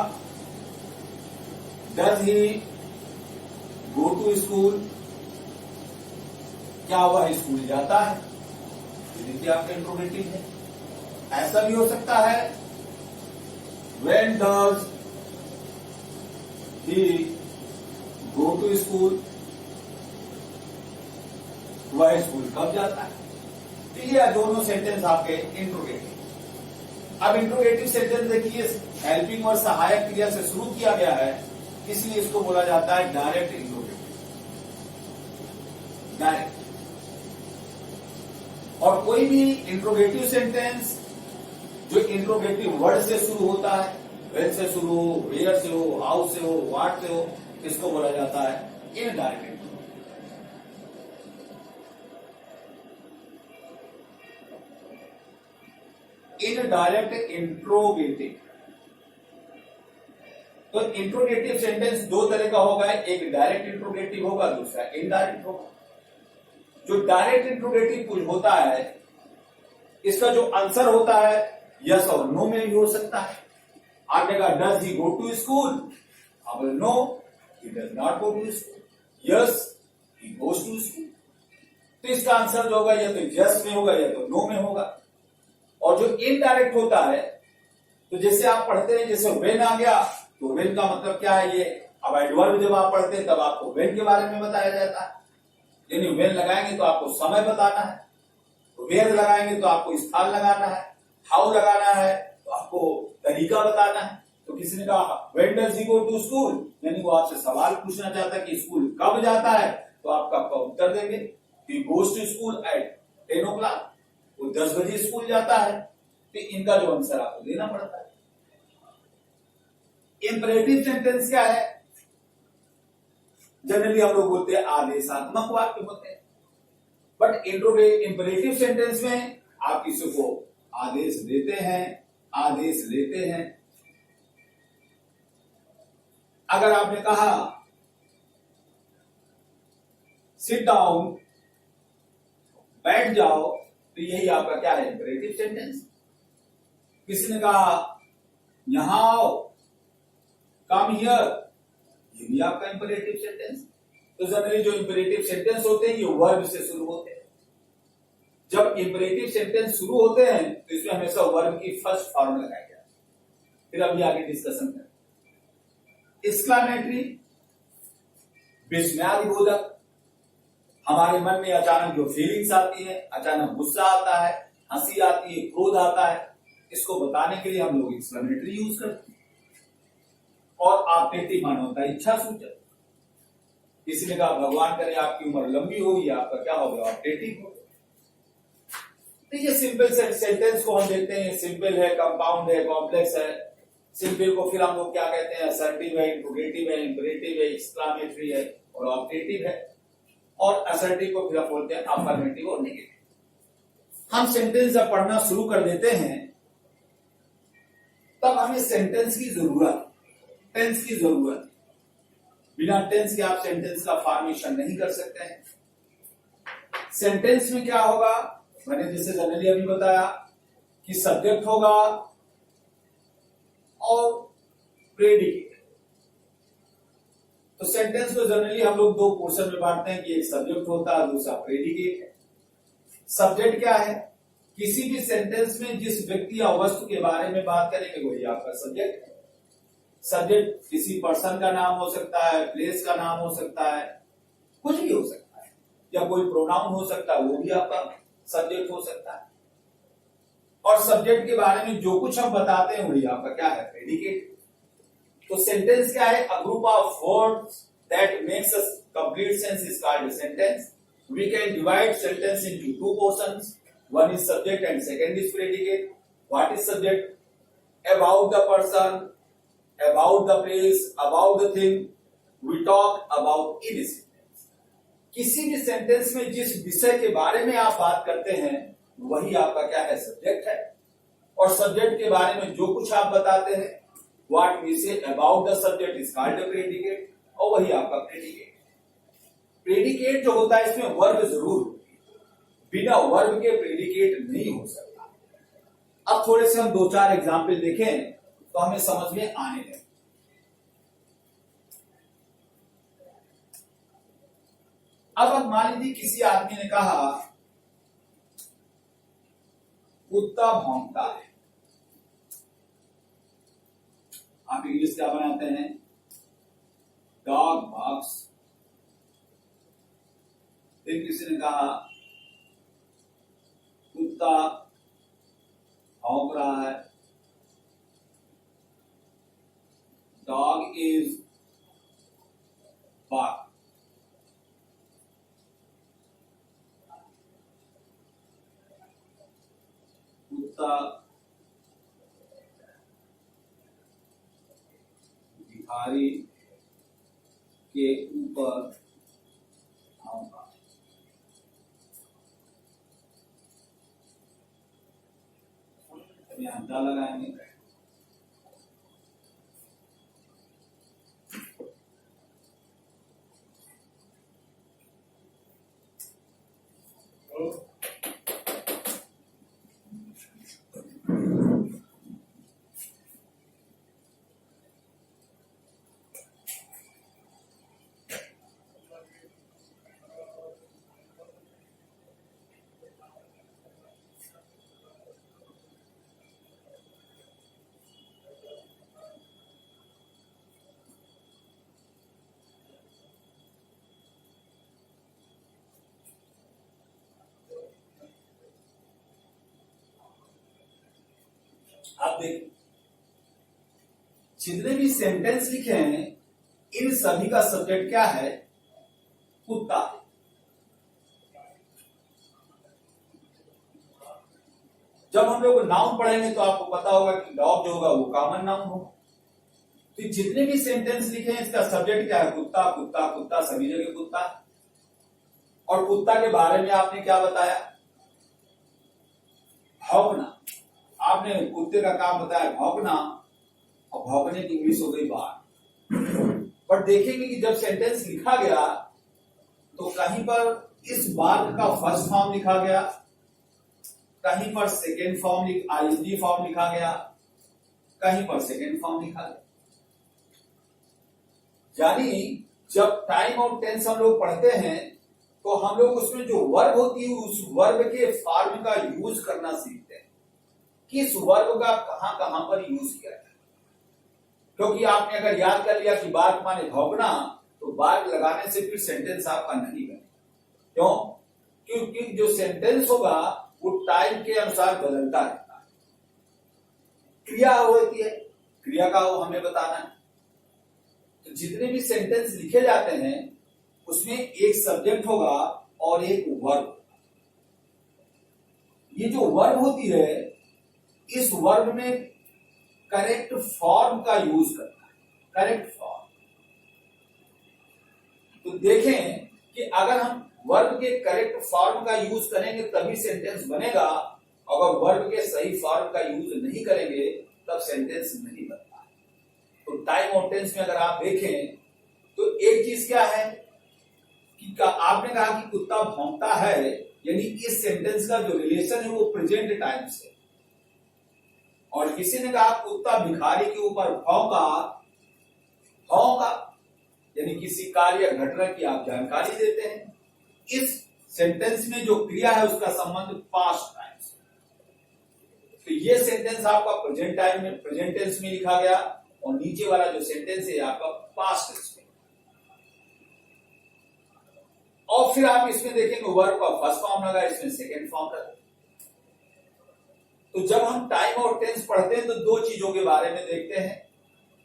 does he go to school, क्या हुआ, स्कूल जाता है, ये देखिए आपका इंट्रोगेटिव है। ऐसा भी हो सकता है, when does he go to school, वह स्कूल कब जाता है। तो ये दोनों सेंटेंस आपके इंट्रोगेटिव। अब इंट्रोगेटिव सेंटेंस देखिए हेल्पिंग और सहायक क्रिया से शुरू किया गया है, इसलिए इसको बोला जाता है डायरेक्ट इंट्रोगेटिव। डायरेक्ट। और कोई भी इंट्रोगेटिव सेंटेंस जो इंट्रोगेटिव वर्ड से शुरू होता है, वेन से शुरू हो, वेयर से हो, हाउ से हो, व्हाट से हो, इसको बोला जाता है इनडायरेक्ट। Indirect interrogative. तो इंट्रोगेटिव सेंटेंस दो तरह का होगा, एक डायरेक्ट इंट्रोगेटिव होगा, दूसरा इनडायरेक्ट होगा। जो डायरेक्ट इंट्रोगेटिव कुछ होता है, इसका जो आंसर होता है यस और नो में भी हो सकता है। आपने कहा does he go to school, आप बोले no he does not go to school, yes he goes to school. तो इसका आंसर जो होगा या तो यस में होगा या तो नो में होगा। और जो इनडायरेक्ट होता है, तो जैसे आप पढ़ते हैं, जैसे वेन आ गया, तो वेन का मतलब क्या है, ये अब एडवर्ब जब आप पढ़ते हैं तब आपको वेन के बारे में बताया जाता है। यानी वेन लगाएंगे तो आपको समय बताना है, वेयर लगाएंगे तो आपको स्थान लगाना है, हाउ लगाना है तो आपको तरीका बताना है। तो किसी ने कहा when does he go to school, यानी वो आपसे सवाल पूछना चाहता है कि स्कूल कब जाता है, तो आप कब का उत्तर देंगे he goes to school at 10 o'clock, वो 10 बजे स्कूल जाता है, तो इनका जो आंसर आपको देना पड़ता है। इंपरेटिव सेंटेंस क्या है? जनरली हम लोग बोलते हैं आदेशात्मक वाक्य होते हैं, बट इंपरेटिव सेंटेंस में आप किसी को आदेश देते हैं, आदेश लेते हैं। अगर आपने कहा सिट डाउन, बैठ जाओ, तो यही आपका क्या है? Imperative sentence. किसी ने कहा यहां आओ, कम हियर, ये भी आपका इंपरेटिव सेंटेंस। तो जनरली जो इंपरेटिव सेंटेंस होते हैं ये वर्ब से शुरू होते हैं। जब इंपरेटिव सेंटेंस शुरू होते हैं तो इसमें हमेशा वर्ब की फर्स्ट फॉर्म लगाया गया। फिर अभी आगे डिस्कशन करें। एक्सक्लेमेटरी, विस्मयादिबोधक, हमारे मन में अचानक जो फीलिंग्स आती है, अचानक गुस्सा आता है, हंसी आती है, क्रोध आता है, इसको बताने के लिए हम लोग एक्सक्लेमेटरी यूज करते हैं। और ऑप्टेटिव मान होता है इच्छा सूचक। किसी ने कहा भगवान करे आपकी उम्र लंबी होगी, आपका क्या हो गया? ऑप्टेटिव हो गया। तो ये सिंपल सेंटेंस को हम देखते हैं, सिंपल है, कंपाउंड है, कॉम्प्लेक्स है। सिंपल को फिर हम लोग क्या कहते हैं? असर्टिव है, इंट्रोगेटिव है, इंपरेटिव है, एक्सक्लेमेटरी है और ऑप्टेटिव है। और असर्टिव को फिर आप बोलते हैं अफर्मेटिव और नेगेटिव। हम सेंटेंस जब पढ़ना शुरू कर देते हैं तब हमें सेंटेंस की जरूरत, टेंस की जरूरत। बिना टेंस के आप सेंटेंस का फॉर्मेशन नहीं कर सकते हैं। सेंटेंस में क्या होगा? मैंने जैसे जनरली अभी बताया कि सब्जेक्ट होगा और प्रेडिकेट। तो सेंटेंस को जनरली हम लोग दो पोर्शन में बांटते हैं कि एक सब्जेक्ट होता है, दूसरा प्रेडिकेट है। सब्जेक्ट क्या है? किसी भी सेंटेंस में जिस व्यक्ति या वस्तु के बारे में बात करेंगे वही आपका सब्जेक्ट है। सब्जेक्ट किसी पर्सन का नाम हो सकता है, प्लेस का नाम हो सकता है, कुछ भी हो सकता है, या कोई प्रोनाउन हो सकता है, वो भी आपका सब्जेक्ट हो सकता है। और सब्जेक्ट के बारे में जो कुछ हम बताते हैं वही आपका क्या है? प्रेडिकेट। तो सेंटेंस क्या है? A group of words that makes a complete sense is called a sentence. We can divide sentence into two portions, one is subject and second is predicate. What is subject? About the person, about the place, about the thing. We talk about in a sentence. किसी भी sentence में जिस विषय के बारे में आप बात करते हैं वही आपका क्या है? सब्जेक्ट है। और सब्जेक्ट के बारे में जो कुछ आप बताते हैं, what we say about the subject is called a predicate, और वही आपका प्रेडिकेट। प्रेडिकेट जो होता है इसमें वर्ब जरूर, बिना वर्ब के प्रेडिकेट नहीं हो सकता। अब थोड़े से हम दो चार एग्जाम्पल देखें तो हमें समझ में आने लगे। अब मान लीजिए किसी आदमी ने कहा कुत्ता भौंकता है। आप इंग्लिश क्या बनाते हैं? Dog barks. फिर किसी ने कहा कुत्ता भौंक रहा है। Dog is bark. कुत्ता भिखारी के ऊपर भौंका। अंडा लगाएंगे। आप देखिए जितने भी सेंटेंस लिखे हैं इन सभी का सब्जेक्ट क्या है? कुत्ता। जब हम लोग नाउन पढ़ेंगे तो आपको पता होगा कि डॉग जो होगा वो कॉमन नाउन होगा। तो जितने भी सेंटेंस लिखे हैं इसका सब्जेक्ट क्या है? कुत्ता कुत्ता कुत्ता, सभी जगह कुत्ता। और कुत्ता के बारे में आपने क्या बताया? भौंकना। आपने कुत्ते का काम बताया भौंकना, और भौंकने की इंग्लिश हो गई बार्क। पर देखेंगे कि जब सेंटेंस लिखा गया तो कहीं पर इस बार्क का फर्स्ट फॉर्म लिखा गया, कहीं पर सेकेंड फॉर्म आईएनजी फॉर्म लिखा गया, कहीं पर सेकेंड फॉर्म लिखा गया। यानी जब टाइम और टेंस हम लोग पढ़ते हैं तो हम लोग उसमें जो वर्ब होती है उस वर्ब के फॉर्म का यूज करना सीखते हैं, किस वर्ब का कहां कहां पर यूज किया जाए। क्योंकि आपने अगर याद कर लिया कि बार्क माने भौंकना, तो बार्क लगाने से फिर सेंटेंस आपका नहीं बने। क्यों? क्योंकि जो सेंटेंस होगा वो टाइम के अनुसार बदलता रहता है। क्रिया होती है, क्रिया का वो हमें बताना है। तो जितने भी सेंटेंस लिखे जाते हैं उसमें एक सब्जेक्ट होगा और एक वर्ब। ये जो वर्ब होती है इस वर्ब में करेक्ट फॉर्म का यूज करना है, करेक्ट फॉर्म। तो देखें कि अगर हम वर्ब के करेक्ट फॉर्म का यूज करेंगे तभी सेंटेंस बनेगा, अगर वर्ब के सही फॉर्म का यूज नहीं करेंगे तब सेंटेंस नहीं बनता। तो टाइम और टेंस में अगर आप देखें तो एक चीज क्या है कि आपने कहा कि कुत्ता भौंकता है, यानी इस सेंटेंस का जो रिलेशन है वो प्रेजेंट टाइम से। और किसी ने कहा कुत्ता भिखारी के ऊपर भौंका, भौंका यानी किसी कार्य घटना की आप जानकारी देते हैं। इस सेंटेंस में जो क्रिया है उसका संबंध पास्ट टाइम से। तो ये सेंटेंस आपका प्रेजेंट टाइम में, प्रेजेंट टेंस में लिखा गया, और नीचे वाला जो सेंटेंस है आपका पास्ट टेंस में। और फिर आप इसमें देखेंगे वर्ब का फर्स्ट फॉर्म लगा, इसमें सेकेंड फॉर्म लगा। तो जब हम टाइम और टेंस पढ़ते हैं तो दो चीजों के बारे में देखते हैं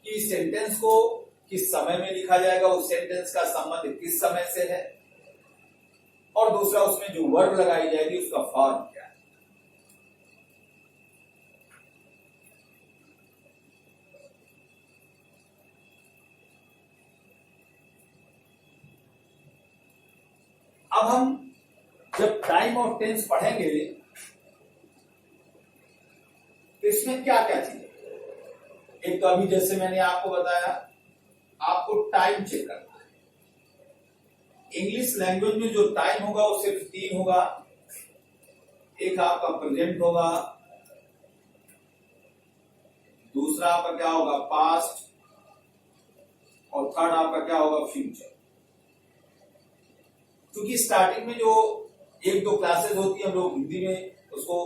कि सेंटेंस को किस समय में लिखा जाएगा, उस सेंटेंस का संबंध किस समय से है, और दूसरा उसमें जो वर्ब लगाई जाएगी उसका फॉर्म क्या है। अब हम जब टाइम और टेंस पढ़ेंगे तो इसमें क्या क्या चीजें, एक तो अभी जैसे मैंने आपको बताया आपको टाइम चेक करना है। इंग्लिश लैंग्वेज में जो टाइम होगा वो सिर्फ 3 होगा। एक आपका प्रेजेंट होगा, दूसरा आपका क्या होगा पास्ट, और थर्ड आपका क्या होगा फ्यूचर। क्योंकि स्टार्टिंग में जो 1-2 क्लासेस होती है हम लोग हिंदी में उसको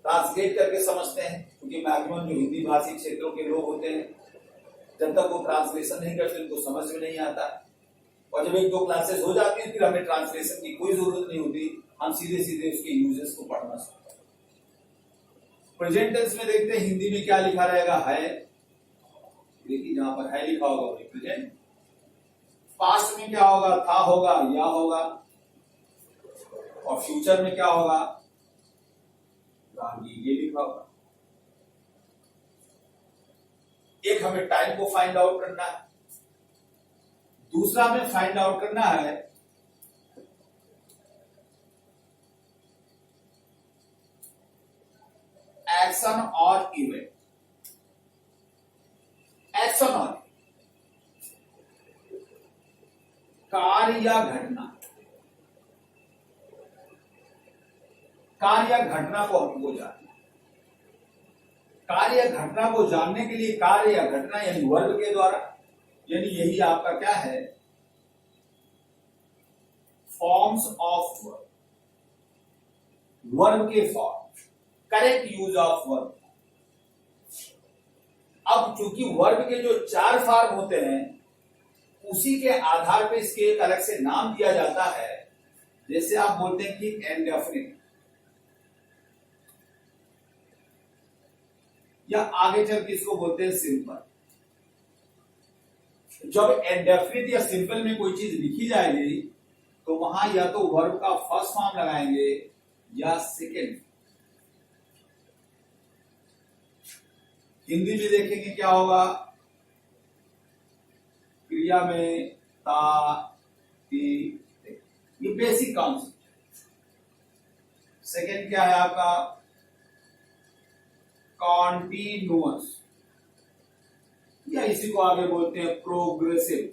ट्रांसलेट करके समझते हैं, क्योंकि मैक्सिमम जो हिंदी भाषी क्षेत्रों के लोग होते हैं जब तक वो ट्रांसलेशन नहीं करते उनको समझ में नहीं आता। और जब 1-2 क्लासेस हो जाती हैं फिर हमें ट्रांसलेशन की कोई जरूरत नहीं होती, हम सीधे सीधे उसके यूजेस को पढ़ना सीखते हैं। प्रेजेंट टेंस में देखते हैं हिंदी में क्या लिखा रहेगा, है। देखिए जहां पर है लिखा होगा वो प्रेजेंट। पास्ट में क्या होगा, था होगा, या होगा। और फ्यूचर में क्या होगा, ये लिखा होगा। एक हमें टाइम को फाइंड आउट करना है, दूसरा हमें फाइंड आउट करना है एक्शन और इवेंट। एक्शन और कार्य या घटना, कार्य या घटना को हमको जानना। कार्य या घटना को जानने के लिए कार्य या घटना यानी वर्ब के द्वारा, यानी यही आपका क्या है फॉर्म्स ऑफ वर्ब, वर्ब के form, correct use of verb. अब चूंकि वर्ब के जो 4 फॉर्म होते हैं उसी के आधार पर इसके एक अलग से नाम दिया जाता है। जैसे आप बोलते हैं कि इंडेफिनिट, या आगे चल के इसको बोलते हैं सिंपल। जब इंडेफिनिट या सिंपल में कोई चीज लिखी जाएगी तो वहां या तो वर्ब का फर्स्ट फॉर्म लगाएंगे या सेकेंड। हिंदी में देखेंगे क्या होगा, क्रिया में ता, ती, ये बेसिक कॉन्सेप्ट। सेकेंड क्या है आपका, कॉन्टिन्यूअस, या इसी को आगे बोलते हैं प्रोग्रेसिव।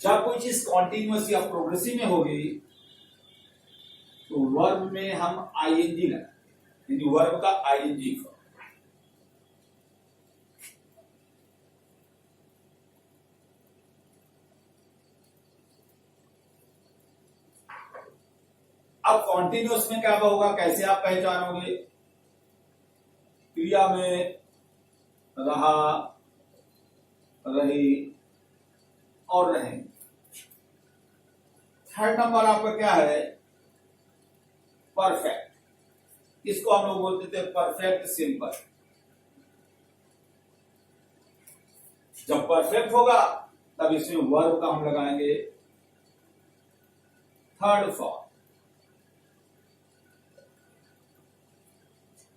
जब कोई चीज कॉन्टिन्यूअस या प्रोग्रेसिव में होगी तो वर्ब में हम आईएनजी लगाएंगे, यानी वर्ब का आईएनजी फॉर्म। अब कॉन्टिन्यूअस में क्या होगा, कैसे आप पहचानोगे, क्रिया में रहा, रही और रहें। थर्ड नंबर आपका क्या है, परफेक्ट। इसको हम लोग बोलते थे परफेक्ट सिंपल। जब परफेक्ट होगा तब इसमें वर्ब का हम लगाएंगे थर्ड फॉर्म।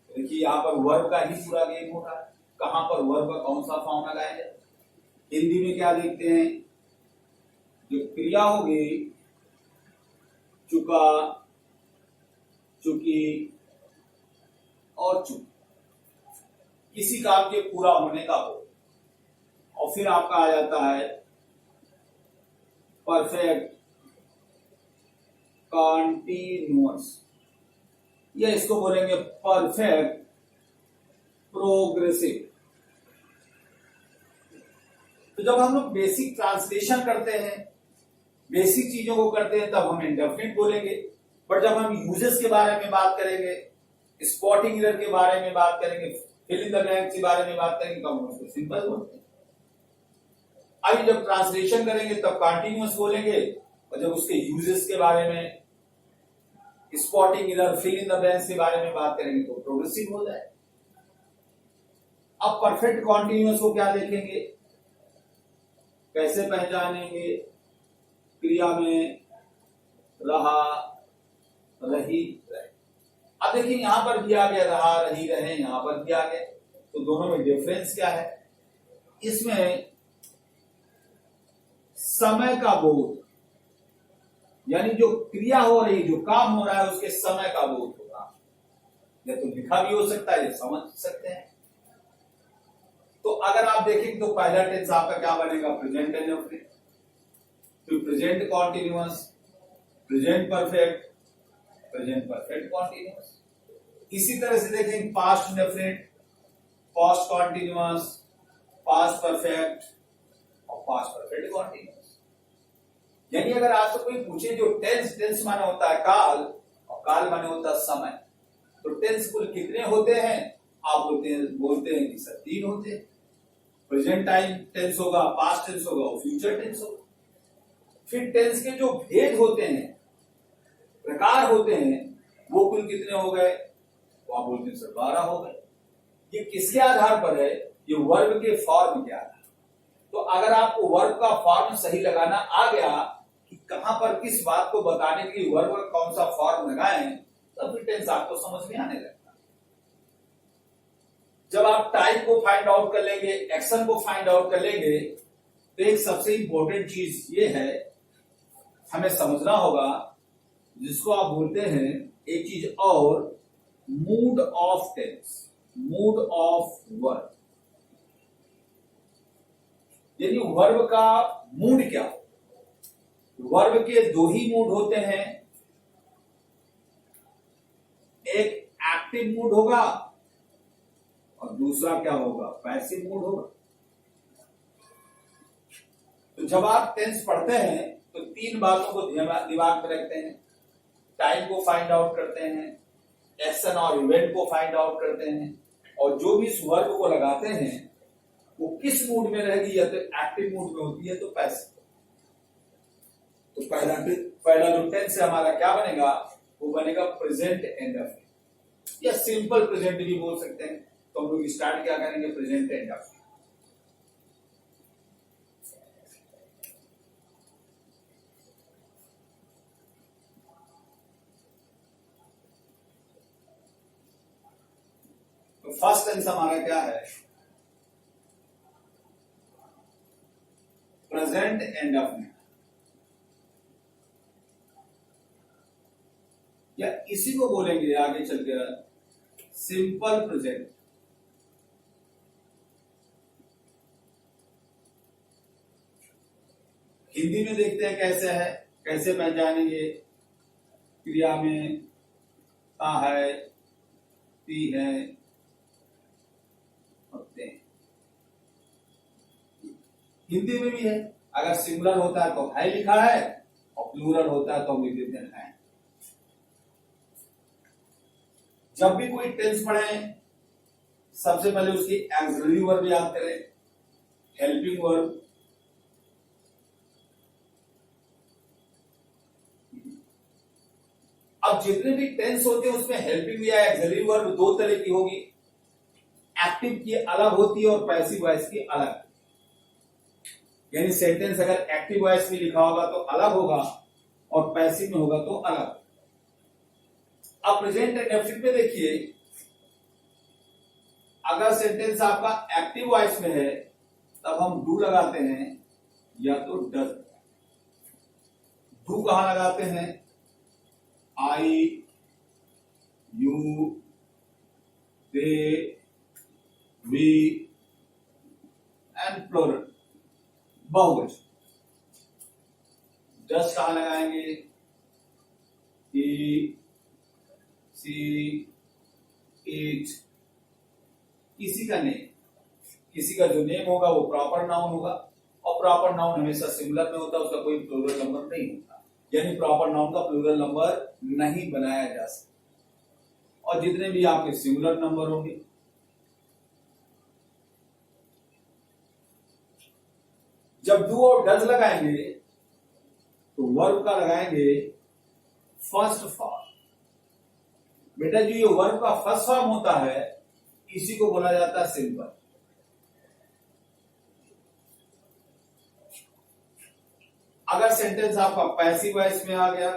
देखिए यहां पर वर्ब का ही पूरा गेम हो रहा है, कहां पर वर्ब का कौन सा फॉर्म लगाएंगे। हिंदी में क्या देखते हैं, जो क्रिया होगी चुका, चुकी और चुक, किसी काम के पूरा होने का हो, और फिर आपका आ जाता है परफेक्ट कॉन्टिन्यूअस, या इसको बोलेंगे परफेक्ट प्रोग्रेसिव। तो जब हम लोग बेसिक ट्रांसलेशन करते हैं, बेसिक चीजों को करते हैं, तब हम इंडेफिनिट बोलेंगे। बट जब हम यूजेस के बारे में बात करेंगे, स्पॉटिंग एरर के बारे में बात करेंगे, फिल इन द ब्लैंक्स के बारे में बात करेंगे, तब हम उसको सिंपल बोलते हैं। अभी जब ट्रांसलेशन करेंगे तब कॉन्टिन्यूअस बोलेंगे, और जब उसके यूजेस के बारे में, spotting error, fill in the blanks के बारे में बात करेंगे तो प्रोग्रेसिव हो जाए। अब परफेक्ट कॉन्टिन्यूअस को क्या देखेंगे, कैसे पहचानेंगे, क्रिया में रहा, रही, रहे। अब देखिए यहां पर दिया गया रहा, रही, रहे, यहां पर दिया गया, तो दोनों में डिफरेंस क्या है, इसमें समय का बोध, यानी जो क्रिया हो रही, जो काम हो रहा है, उसके समय का बोध होगा। या तो लिखा भी हो सकता है, समझ सकते हैं। तो अगर आप देखें तो पहला टेंस आपका क्या बनेगा, प्रेजेंट इंडेफिनिट, फिर present continuous, present perfect, present perfect continuous. इसी तरह से देखें past indefinite, past continuous, past perfect और पास्ट परफेक्ट कॉन्टिन्यूअस। यानी अगर आपसे कोई पूछे जो टेंस, टेंस माने होता है काल और काल माने होता है समय, तो टेंस कुल कितने होते हैं, आप बोलते हैं कि सर 3 होते हैं। प्रेजेंट टाइम टेंस होगा, पास्ट टेंस होगा और फ्यूचर टेंस होगा। फिर टेंस के जो भेद होते हैं, प्रकार होते हैं, वो कुल कितने हो गए, तो आप बोलते हैं सर 12 हो गए। ये किसके आधार पर है, ये वर्ब के फॉर्म के आधार। तो अगर आपको वर्ब का फॉर्म सही लगाना आ गया कि कहां पर किस बात को बताने के लिए वर्ब का कौन सा फॉर्म लगाएं, तब फिर टेंस आपको समझ में आने लगता है। जब आप टाइप को फाइंड आउट कर लेंगे, एक्शन को फाइंड आउट कर लेंगे, तो एक सबसे इंपॉर्टेंट चीज ये है, हमें समझना होगा, जिसको आप बोलते हैं एक चीज और, mood of tense, mood of verb. यानी वर्ब का मूड क्या हो। वर्ब के 2 ही मूड होते हैं, एक एक्टिव मूड होगा और दूसरा क्या होगा, पैसिव मूड होगा। तो जब आप टेंस पढ़ते हैं तो 3 बातों को दिमाग में रखते हैं, टाइम को फाइंड आउट करते हैं, एक्शन और इवेंट को फाइंड आउट करते हैं, और जो भी इस वर्ब को लगाते हैं वो किस मूड में रहेगी, या तो एक्टिव मूड में होती है तो पैसिव। तो पहला जो टेंस है हमारा क्या बनेगा, वो बनेगा प्रेजेंट इंडेफिनिट, या सिंपल प्रेजेंट भी बोल सकते हैं। तो हम लोग स्टार्ट क्या करेंगे, प्रेजेंट इंडेफिनिट। फर्स्ट टेंस हमारा क्या है, प्रेजेंट इंडेफिनिट, या इसी को बोलेंगे आगे चलकर सिंपल प्रेजेंट। हिंदी में देखते हैं कैसे है, कैसे पहचानेंगे, क्रिया में ता है, ती है, होते हैं। हिंदी में भी है, अगर सिंगुलर होता है तो है लिखा है और प्लूरल होता है तो हम लिख देते हैं। जब भी कोई टेंस पढ़े सबसे पहले उसकी एक्सिलरी वर्ब याद करें, हेल्पिंग वर्ब, अब जितने भी टेंस होते हैं उसमें हेल्पिंग या एक्सिलरी वर्ब दो तरह की होगी, एक्टिव की अलग होती है और पैसिव वॉइस की अलग। यानी सेंटेंस अगर एक्टिव वॉइस में लिखा होगा तो अलग होगा और पैसिव में होगा तो अलग। अब प्रेजेंट इंडेफिनिट में देखिए, अगर सेंटेंस आपका एक्टिव वॉइस में है तब हम डू लगाते हैं या तो डज। डू कहां लगाते हैं, I, you, they, we and plural, बहुवचन। डज कहां लगाएंगे, ही, सी, इट, किसी का नेम, किसी का जो नेम होगा वो प्रॉपर नाउन होगा, और प्रॉपर नाउन हमेशा सिंगुलर में होता है, उसका कोई प्लूरल नंबर नहीं होता, यानी प्रॉपर नाउन का प्लूरल नंबर नहीं बनाया जा सकता। और जितने भी आपके सिंगुलर नंबर होंगे, जब डू और डज लगाएंगे तो वर्ब का लगाएंगे फर्स्ट फॉर्म। बेटा जो ये वर्ब का फर्स्ट फॉर्म होता है इसी को बोला जाता है सिंपल। अगर सेंटेंस आपका पैसिव वॉइस में आ गया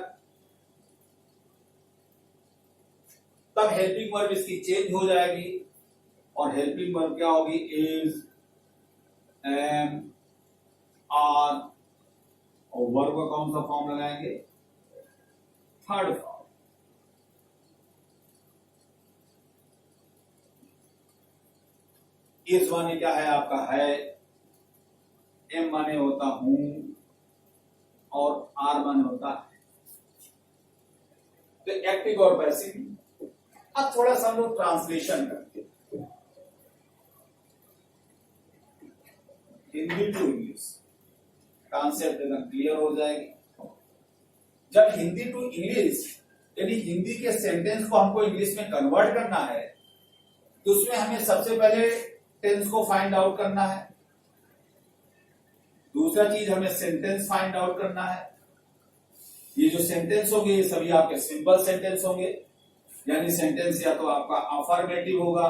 तब हेल्पिंग वर्ब इसकी चेंज हो जाएगी, और हेल्पिंग वर्ब क्या होगी, इज, एम, आर, और वर्ब का कौन सा फॉर्म लगाएंगे, थर्ड फॉर्म। इस माने क्या है आपका है, एम माने होता हूं, और आर माने होता है। तो एक्टिव और पैसिव। अब थोड़ा सा हम लोग ट्रांसलेशन करते हैं हिंदी टू इंग्लिश, कॉन्सेप्ट एकदम क्लियर हो जाएगी। जब हिंदी टू इंग्लिश यानी हिंदी के सेंटेंस को हमको इंग्लिश में कन्वर्ट करना है तो उसमें हमें सबसे पहले टेंस को फाइंड आउट करना है, दूसरा चीज हमें सेंटेंस फाइंड आउट करना है। ये जो सेंटेंस होंगे ये सभी आपके सिंपल सेंटेंस होंगे, यानी सेंटेंस या तो आपका अफर्मेटिव होगा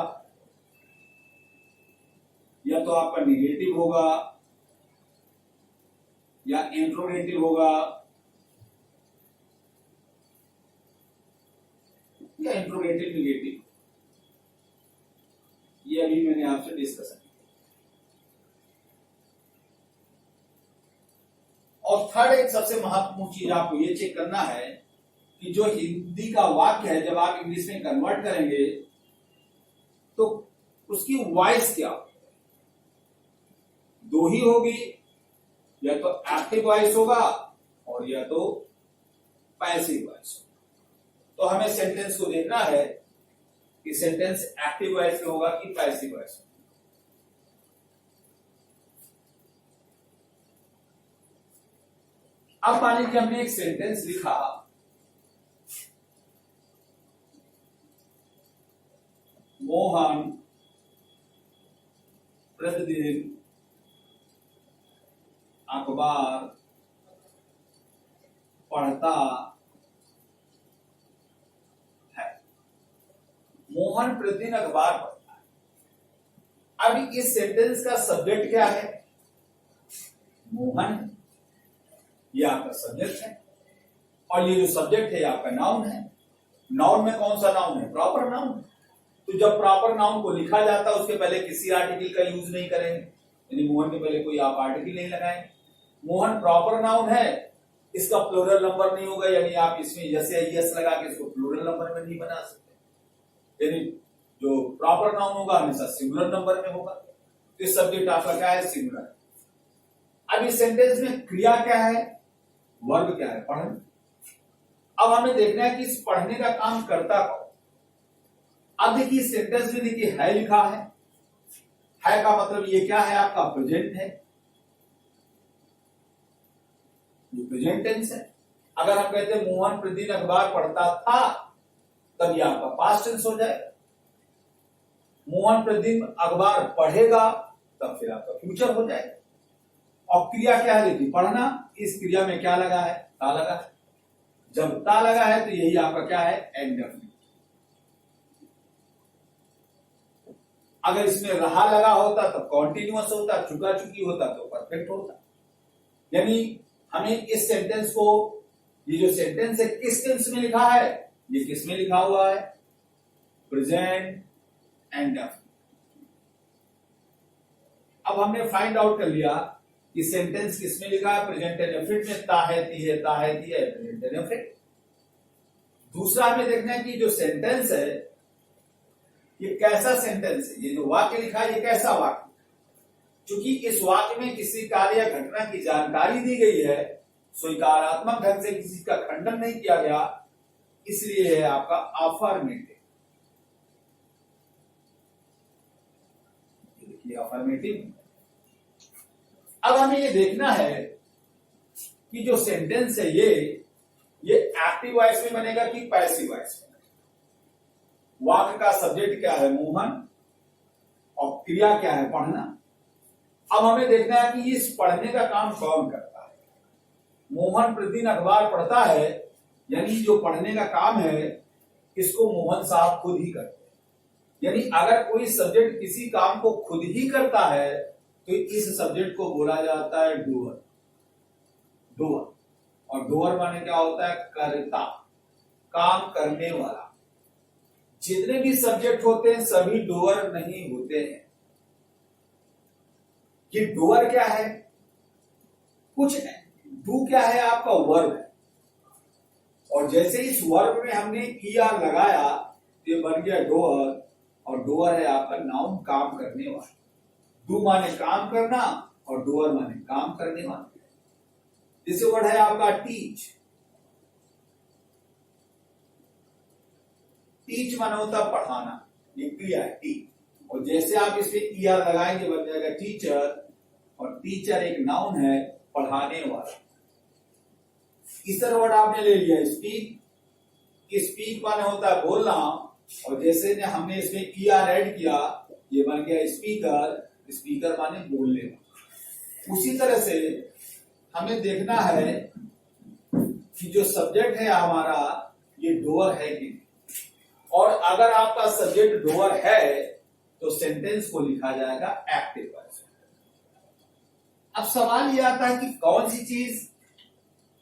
या तो आपका निगेटिव होगा या इंट्रोगेटिव होगा या इंट्रोगेटिव निगेटिव। ये अभी मैंने आपसे डिस्कस किया। और थर्ड एक सबसे महत्वपूर्ण चीज आपको ये चेक करना है कि जो हिंदी का वाक्य है जब आप इंग्लिश में कन्वर्ट करेंगे तो उसकी वॉइस क्या, दो ही होगी, या तो एक्टिव वॉइस होगा और या तो पैसिव वॉइस। तो हमें सेंटेंस को देखना है कि सेंटेंस एक्टिव वॉइस में होगा कि पैसिव वॉइस में। अब मान लीजिए हमने एक सेंटेंस लिखा, मोहन प्रतिदिन अखबार पढ़ता है। मोहन प्रतिदिन अखबार पढ़ता है। अब इस सेंटेंस का सब्जेक्ट क्या है, मोहन, ये आपका सब्जेक्ट है, और ये जो सब्जेक्ट है आपका नाउन है। नाउन में कौन सा नाउन है, प्रॉपर नाउन। तो जब प्रॉपर नाउन को लिखा जाता है उसके पहले किसी आर्टिकल का यूज नहीं करेंगे, यानी मोहन के पहले कोई आप आर्टिकल नहीं लगाएंगे। मोहन प्रॉपर नाउन है, इसका प्लूरल नंबर नहीं होगा, यानी आप इसमें जैसे यस लगा के इसको प्लूरल नंबर में नहीं बना सकते, यानी जो प्रॉपर नाउन होगा हमेशा सिंगुलर नंबर में होगा। तो इस सब्जेक्ट आपका क्या है, सिंगुलर। अब इस सेंटेंस में क्रिया क्या है, वर्ब क्या है, पढ़ना। अब हमें देखना है कि इस पढ़ने का काम करता कौन। अब देखिए सेंटेंस में देखिए है लिखा है का मतलब ये क्या है, आपका प्रेजेंट है, ये प्रेजेंट टेंस है। अगर हम कहते हैं मोहन प्रतिदिन अखबार पढ़ता था, तब ये आपका पास्ट टेंस हो जाएगा। मोहन प्रतिदिन अखबार पढ़ेगा, तब फिर आपका फ्यूचर हो जाएगा। और क्रिया क्या है, देखिए पढ़ना, इस क्रिया में क्या लगा है, ता लगा है। जब ता लगा है तो यही आपका क्या है, इंडेफिनिट। अगर इसमें रहा लगा होता तो कॉन्टिन्यूअस होता, चुका चुकी होता तो परफेक्ट होता। यानी हमें इस सेंटेंस को, ये जो सेंटेंस है किस टेंस में लिखा है, ये किस में लिखा हुआ है, प्रेजेंट इंडेफिनिट। अब हमने फाइंड आउट कर लिया कि सेंटेंस किसमें लिखा है, प्रेजेंट इंडेफिनिट में। ता है ती है, ता है ती है, प्रेजेंट इंडेफिनिट। दूसरा हमें देखना है कि जो सेंटेंस है ये कैसा सेंटेंस है, ये जो वाक्य लिखा है ये कैसा वाक्य। क्योंकि इस वाक्य में किसी कार्य या घटना की जानकारी दी गई है, स्वीकारात्मक ढंग से किसी का खंडन नहीं किया गया, इसलिए है आपका अफर्मेटिव। देखिए अफर्मेटिव। अब हमें ये देखना है कि जो सेंटेंस है ये एक्टिव वॉइस में बनेगा कि पैसिव वॉइस में। वाक्य का सब्जेक्ट क्या है, मोहन, और क्रिया क्या है, पढ़ना। अब हमें देखना है कि इस पढ़ने का काम कौन करता है। मोहन प्रतिदिन अखबार पढ़ता है, यानी जो पढ़ने का काम है इसको मोहन साहब खुद ही करते हैं। यानी अगर कोई सब्जेक्ट किसी काम को खुद ही करता है तो इस सब्जेक्ट को बोला जाता है डूअर। डूअर, और डूअर माने क्या होता है, कर्ता, काम करने वाला। जितने भी सब्जेक्ट होते हैं सभी डूअर नहीं होते हैं। ये डूअर क्या है, कुछ है। डू क्या है, आपका वर्ब है, और जैसे इस वर्ब में हमने ईआर लगाया तो ये बन गया डूअर, और डूअर है आपका नाउन, काम करने वाला। डू माने काम करना और डूअर माने काम करने वाला। जैसे वर्ड है आपका टीच। टीच माना होता पढ़ाना, ये क्रिया है टीच। और जैसे आप इसमें ईआर लगाएंगे बन जाएगा टीचर, और टीचर एक नाउन है, पढ़ाने वाला। इस तरह वर्ड आपने ले लिया स्पीक। स्पीक माने होता है बोलना, और जैसे ने हमने इसमें ईआर ऐड किया ये बन गया स्पीकर। स्पीकर माने बोलने वाला। उसी तरह से हमें देखना है कि जो सब्जेक्ट है हमारा ये डूअर है कि नहीं, और अगर आपका सब्जेक्ट डूअर है तो सेंटेंस को लिखा जाएगा एक्टिव वॉइस। अब सवाल ये आता है कि कौन सी चीज,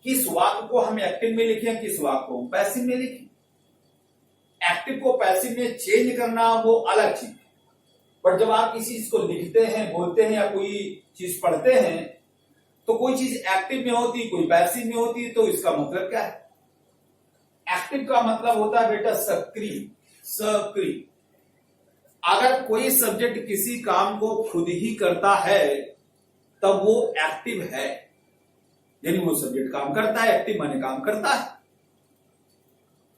किस वाक्य को हम एक्टिव में लिखें, किस वाक्य को हम पैसिव में लिखें। एक्टिव को पैसिव में चेंज करना वो अलग चीज है, बट जब आप किसी चीज को लिखते हैं, बोलते हैं या कोई चीज पढ़ते हैं तो कोई चीज एक्टिव में होती, कोई पैसिव में होती, तो इसका मतलब क्या है। एक्टिव का मतलब होता है बेटा सक्रिय, सक्रिय। अगर कोई सब्जेक्ट किसी काम को खुद ही करता है तब वो एक्टिव है, यानी वो सब्जेक्ट काम करता है, एक्टिव माने काम करता है।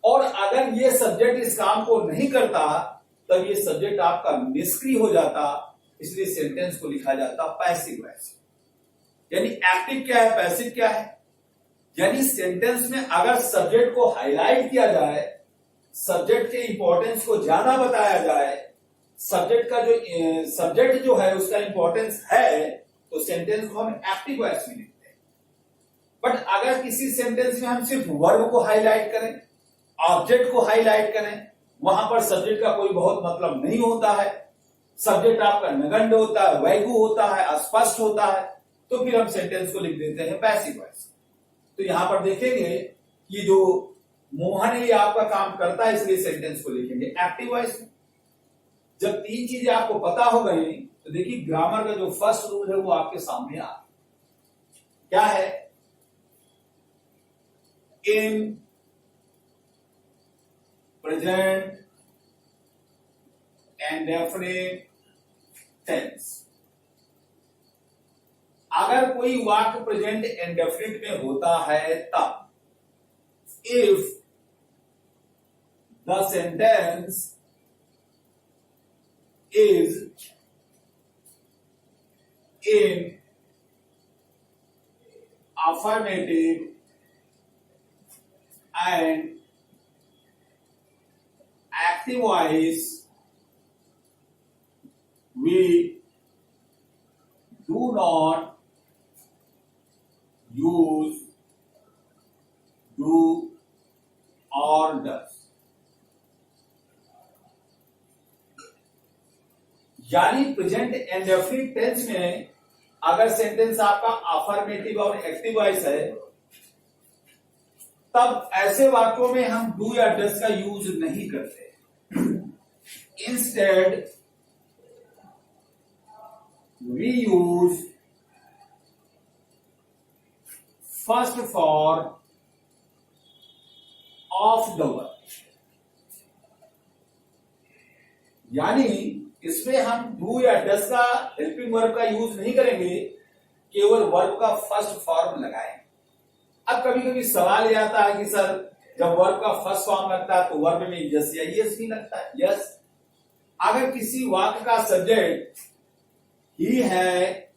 और अगर ये सब्जेक्ट इस काम को नहीं करता तब ये सब्जेक्ट आपका निष्क्रिय हो जाता, इसलिए सेंटेंस को लिखा जाता पैसिव वॉइस। यानी एक्टिव क्या है, पैसिव क्या है। यानी सेंटेंस में अगर सब्जेक्ट को हाईलाइट किया जाए, सब्जेक्ट के इंपॉर्टेंस को ज्यादा बताया जाए, सब्जेक्ट जो है उसका इंपॉर्टेंस है, तो सेंटेंस को हम एक्टिव वॉइस में लिखते हैं। बट अगर किसी सेंटेंस में हम सिर्फ वर्ब को हाईलाइट करें, ऑब्जेक्ट को हाईलाइट करें, वहां पर सब्जेक्ट का कोई बहुत मतलब नहीं होता है, सब्जेक्ट आपका नगण्य होता है, वैगु होता है, अस्पष्ट होता है, तो फिर हम सेंटेंस को लिख देते हैं पैसिव वॉइस। तो यहां पर देखेंगे कि जो मोहन है ये आपका काम करता है, इसलिए सेंटेंस को लिखेंगे एक्टिव वॉइस में। जब तीन चीजें आपको पता हो गई तो देखिए ग्रामर का जो फर्स्ट रूल है वो आपके सामने आ क्या है। In present and definite tense, अगर कोई वाक्य प्रेजेंट इंडेफिनिट में होता है तब if the sentence is in affirmative and active voice, we do not use do or does। यानी प्रेजेंट इंडेफिनिट टेंस में अगर सेंटेंस आपका अफर्मेटिव और एक्टिव वॉइस है तब ऐसे वाक्यों में हम डू या डस का यूज नहीं करते। Instead we use first form of the verb, यानी इसमें हम डू या डस का हेल्पिंग वर्ब का यूज नहीं करेंगे, केवल वर्ब का फर्स्ट फॉर्म लगाएं। अब कभी कभी सवाल ये आता है कि सर जब वर्ब का फर्स्ट फॉर्म लगता है तो वर्ब में यस या यस भी लगता है। यस, अगर किसी वाक्य का सब्जेक्ट ही है,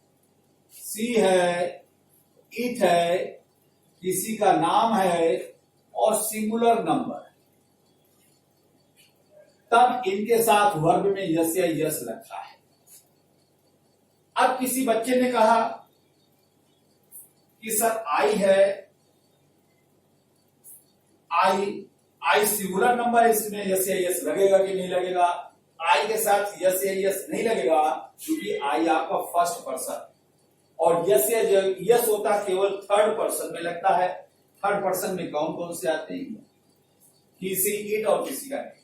सी है, इट है, किसी का नाम है और सिंगुलर नंबर, तब इनके साथ वर्ब में यस या यस लगता है। अब किसी बच्चे ने कहा कि सर आई है, आई सिंगुलर नंबर है, इसमें यस या यस लगेगा कि नहीं लगेगा? आई के साथ यस या यस नहीं लगेगा क्योंकि आई आपका फर्स्ट पर्सन और यस या यस होता केवल थर्ड पर्सन में लगता है। थर्ड पर्सन में कौन कौन से आते हैं? किसी, इट और किसी का नहीं।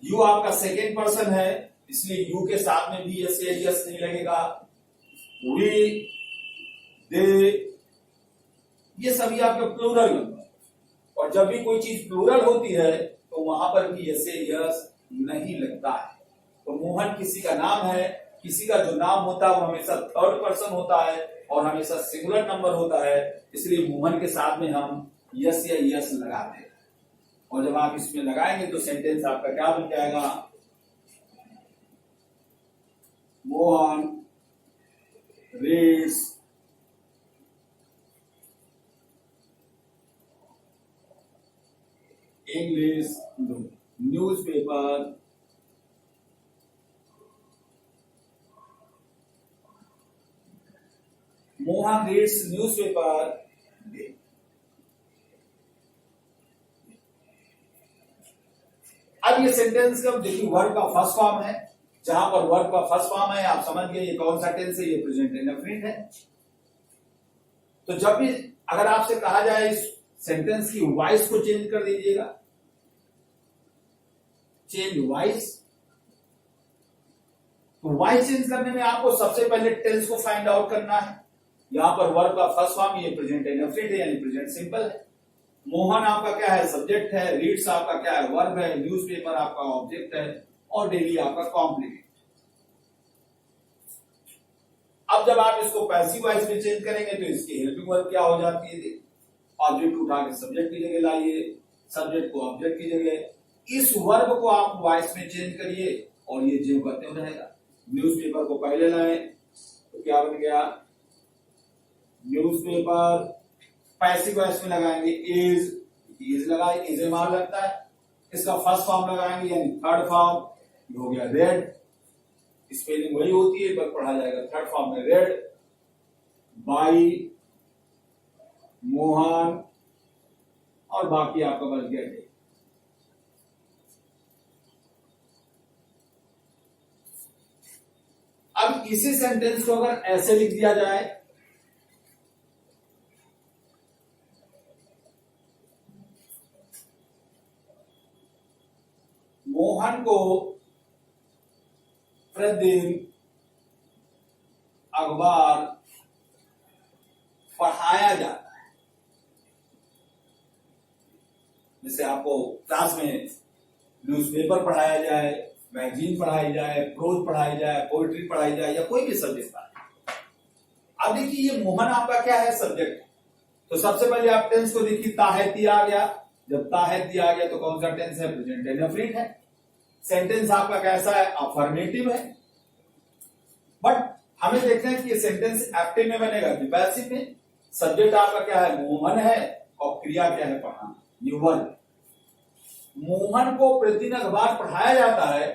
यू आपका सेकेंड पर्सन है इसलिए यू के साथ में भी यस या यस नहीं लगेगा। वी, दे, ये सभी आपके प्लूरल नंबर और जब भी कोई चीज प्लूरल होती है तो वहां पर भी यस या यस नहीं लगता है। तो मोहन किसी का नाम है, किसी का जो नाम होता है वो हमेशा थर्ड पर्सन होता है और हमेशा सिंगुलर नंबर होता है, इसलिए मोहन के साथ में हम यस या यस लगाते हैं। और जब आप इसमें लगाएंगे तो सेंटेंस आपका क्या बन जाएगा? Mohan reads English newspaper Mohan reads newspaper day. अब ये सेंटेंस का देखिए वर्ब का फर्स्ट फॉर्म है, जहां पर वर्ब का फर्स्ट फॉर्म है आप समझ गए ये कौन सा टेंस है, ये प्रेजेंट इंडेफिनिट है। तो जब भी अगर आपसे कहा जाए इस सेंटेंस की वॉइस को चेंज कर दीजिएगा, चेंज वॉइस, तो वॉइस चेंज करने में आपको सबसे पहले टेंस को फाइंड आउट करना है। यहां पर वर्ब का फर्स्ट फॉर्म ये प्रेजेंट इंडेफिनिट है यानी प्रेजेंट सिंपल है। मोहन आपका क्या है? सब्जेक्ट है। रीड्स आपका क्या है? वर्ब है। न्यूज़पेपर आपका ऑब्जेक्ट है और डेली आपका कॉम्प्लीमेंट। अब जब आप इसको पैसिव वॉइस में चेंज करेंगे तो इसकी हेल्पिंग वर्ब क्या हो जाती है? ऑब्जेक्ट उठा के सब्जेक्ट की जगह लाइए, सब्जेक्ट को ऑब्जेक्ट की जगह। इस वर्ब को आप वॉइस में चेंज करिए और ये जो करते हुए रहेगा। न्यूज़पेपर को पहले लाए तो क्या बन गया? न्यूज़पेपर। पैसिव वॉइस में लगाएंगे इज लगाए, इज मार लगता है। इसका फर्स्ट फॉर्म लगाएंगे यानी थर्ड फॉर्म हो गया रेड। स्पेलिंग वही होती है पर पढ़ा जाएगा थर्ड फॉर्म में रेड। बाई, मोहन और बाकी आपका बच गया डे। अब इसी सेंटेंस को अगर ऐसे लिख दिया जाए, मोहन को प्रतिदिन अखबार पढ़ाया जाता है। जैसे आपको क्लास में न्यूज़पेपर पढ़ाया जाए, मैगजीन पढ़ाई जाए, प्रोज पढ़ाई जाए, पोइट्री पढ़ाई जाए, या कोई भी सब्जेक्ट पढ़ाए। अब देखिए ये मोहन आपका क्या है, सब्जेक्ट। तो सबसे पहले आप टेंस को देखिए, ताहती आ गया। जब ताहती आ गया तो कौन सा टेंस है, प्रेजेंट इंडेफिनिट है। सेंटेंस आपका कैसा है, अफर्मेटिव है। बट हमें देखना है कि ये सेंटेंस एक्टिव में बनेगा कि पैसिव में। सब्जेक्ट आपका क्या है, मोहन है, और क्रिया क्या है, पढ़ाना। ये वर्ब। मोहन को प्रतिदिन अखबार पढ़ाया जाता है।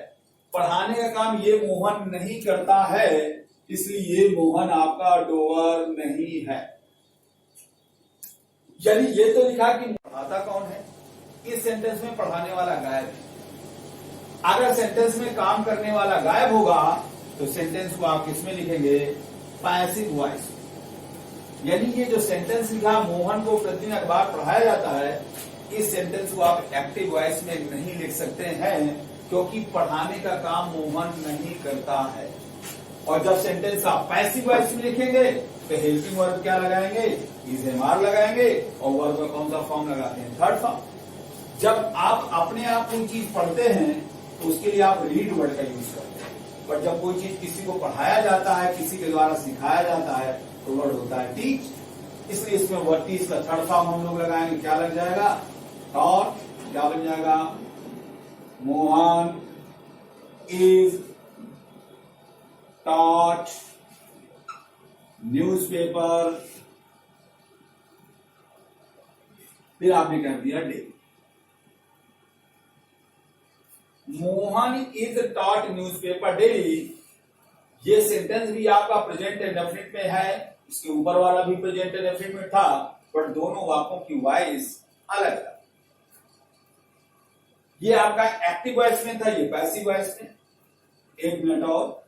पढ़ाने का काम ये मोहन नहीं करता है, इसलिए ये मोहन आपका डोअर नहीं है। यानी ये तो लिखा कि पढ़ाता कौन है, इस सेंटेंस में पढ़ाने वाला गायब है। अगर सेंटेंस में काम करने वाला गायब होगा तो सेंटेंस को आप किसमें लिखेंगे, पैसिव वॉइस। यानी ये जो सेंटेंस लिखा मोहन को प्रतिदिन अखबार पढ़ाया जाता है, इस सेंटेंस को आप एक्टिव वॉइस में नहीं लिख सकते हैं, क्योंकि पढ़ाने का काम मोहन नहीं करता है। और जब सेंटेंस आप पैसिव वॉइस में लिखेंगे तो हेल्पिंग वर्ब क्या लगाएंगे, इज एम आर लगाएंगे, और वर्ब का कौन सा फॉर्म लगाते हैं, थर्ड फॉर्म। जब आप अपने आप कोई चीज पढ़ते हैं तो उसके लिए आप रीड वर्ड का यूज करते हैं। बट जब कोई चीज किसी को पढ़ाया जाता है, किसी के द्वारा सिखाया जाता है, तो वर्ड होता है टीच। इसलिए इसमें वर्ड टीच का थर्ड फॉर्म हम लोग लगाएंगे, क्या लग जाएगा, और क्या बन जाएगा, मोहन इज टॉट न्यूज़पेपर, फिर आपने कह दिया daily. Mohan is taught newspaper daily, ये सेंटेंस भी आपका प्रेजेंट इंडेफिनिट में है, इसके ऊपर वाला भी प्रेजेंट इंडेफिनिट में था, बट दोनों वाक्यों की वॉइस अलग है। ये आपका एक्टिव वॉइस में था, ये पैसिव वॉइस में। एक मिनट और।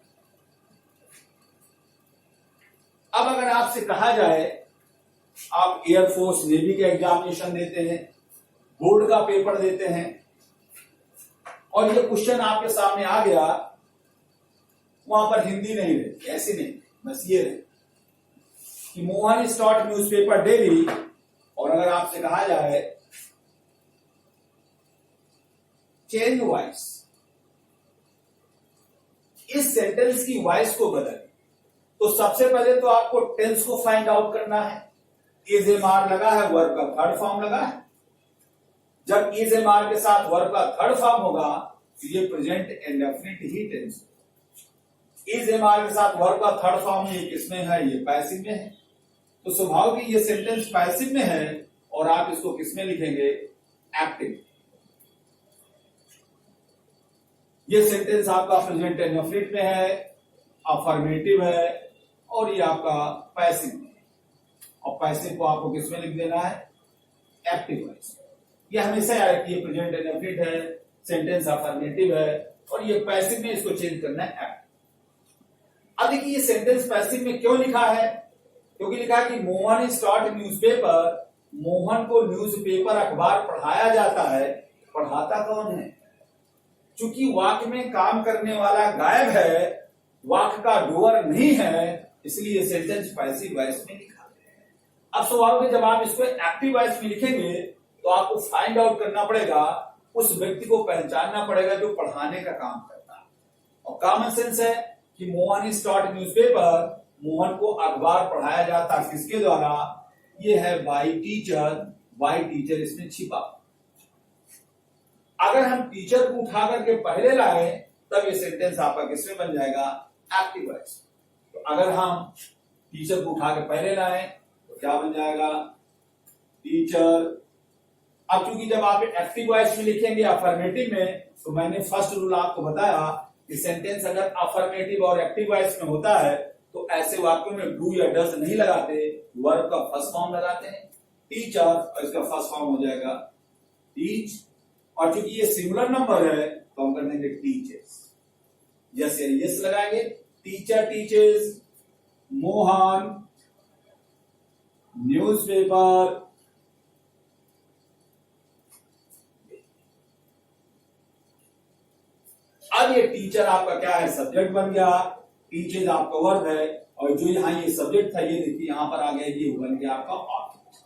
अब अगर आपसे कहा जाए, आप एयरफोर्स नेवी के एग्जामिनेशन देते हैं, बोर्ड का पेपर देते हैं, और ये क्वेश्चन आपके सामने आ गया, वहां पर हिंदी नहीं रहे, ऐसे नहीं, बस ये रहे कि Mohan is taught newspaper daily, और अगर आपसे कहा जाए चेंज वॉइस, इस सेंटेंस की वॉइस को बदल, तो सबसे पहले तो आपको टेंस को फाइंड आउट करना है। इज एम आर लगा है, वर्ब का थर्ड फॉर्म लगा है। जब इज एम आर के साथ वर्ब का थर्ड फॉर्म होगा तो ये प्रेजेंट इंडेफिनिट ही टेंस। इज एम आर के साथ वर्ब का थर्ड फॉर्म ये किसमें है, ये पैसिव में है। तो स्वाभाविक ये सेंटेंस पैसिव में है, और आप इसको किसमें लिखेंगे, एक्टिव। ये सेंटेंस आपका प्रेजेंट इंडेफिनिट में है, अफर्मेटिव है, और ये आपका पैसिव है। और पैसिव को आपको किसमें लिख देना है, एक्टिव वॉइस। ये हमेशा याद रखिए, प्रेजेंट इंडेफिनिट है, सेंटेंस अफर्मेटिव है, और ये पैसिव में इसको चेंज करना है एक्टिव। अब देखिए ये सेंटेंस पैसिव में क्यों लिखा है, क्योंकि लिखा है कि Mohan is taught newspaper, Mohan को न्यूज़पेपर अखबार पढ़ाया जाता है। पढ़ाता कौन है, चूंकि वाक्य में काम करने वाला गायब है, वाक्य का डूअर नहीं है, इसलिए सेंटेंस पैसिव वॉइस में लिखा है। अब स्वाभाविक जब आप इसको एक्टिव वॉइस में लिखेंगे तो आपको फाइंड आउट करना पड़ेगा, उस व्यक्ति को पहचानना पड़ेगा जो पढ़ाने का काम करता है। और कॉमन सेंस है कि Mohan is taught newspaper, Mohan को अखबार पढ़ाया जाता किसके द्वारा, ये है बाय टीचर। बाय टीचर इसमें छिपा। अगर हम टीचर को उठा करके पहले लाए तब ये सेंटेंस आपका किसमें बन जाएगा, एक्टिव वॉइस। तो अगर हम टीचर को उठा के पहले लाए तो क्या बन जाएगा, टीचर। अब चूंकि जब आप एक्टिव वॉइस में लिखेंगे अफर्मेटिव में, तो मैंने फर्स्ट रूल आपको बताया कि सेंटेंस अगर अफर्मेटिव और एक्टिव वॉइस में होता है तो ऐसे वाक्यों में डू या डज नहीं लगाते, वर्ब का फर्स्ट फॉर्म लगाते हैं, टीचर, और इसका फर्स्ट फॉर्म हो जाएगा टीच। और चूंकि ये सिंगुलर नंबर है तो हम कर देंगे टीचर्स। यस या यस लगाएंगे, टीचर टीचर्स, मोहन न्यूज़पेपर अब ये टीचर आपका क्या है, सब्जेक्ट बन गया, टीचर आपका वर्ब है, और जो यहाँ ये सब्जेक्ट था ये देखिए यहाँ पर आ गया, ये बन गया आपका ऑब्जेक्ट।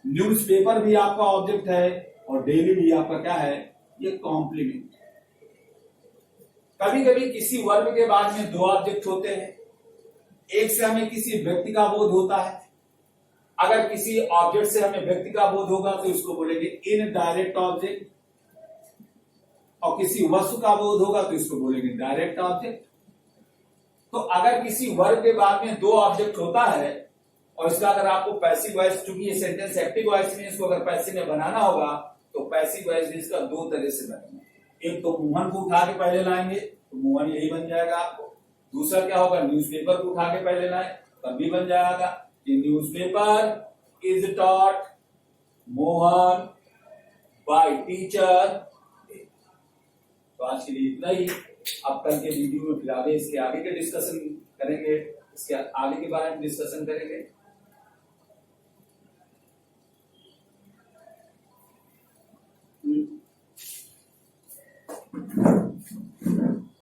न्यूज़पेपर भी आपका ऑब्जेक्ट है और डेली भी आपका क्या है, ये कॉम्प्लीमेंट। कभी कभी किसी वर्ब के बाद में दो ऑब्जेक्ट होते हैं, एक से हमें किसी व्यक्ति का बोध होता है, अगर किसी ऑब्जेक्ट से हमें व्यक्ति का बोध होगा तो इसको बोलेंगे इनडायरेक्ट ऑब्जेक्ट, और किसी वस्तु का बोध होगा तो इसको बोलेंगे डायरेक्ट ऑब्जेक्ट। तो अगर किसी वर्ब के बाद में दो ऑब्जेक्ट होता है और इसका अगर आपको पैसिव वॉइस, चूंकि ये सेंटेंस एक्टिव वॉइस में, इसको अगर पैसिव में बनाना होगा तो पैसिव वॉइस इसका दो तरह से बनेगा। एक तो मोहन को उठा के पहले लाएंगे तो मोहन यही बन जाएगा आपको। दूसरा क्या होगा, न्यूज़पेपर को उठा के पहले लाए तब भी बन जाएगा कि newspaper is taught Mohan by teacher. तो आज के लिए इतना ही। अब कल के वीडियो में फिर आगे इसके आगे के डिस्कशन करेंगे, इसके आगे के बारे में डिस्कशन करेंगे।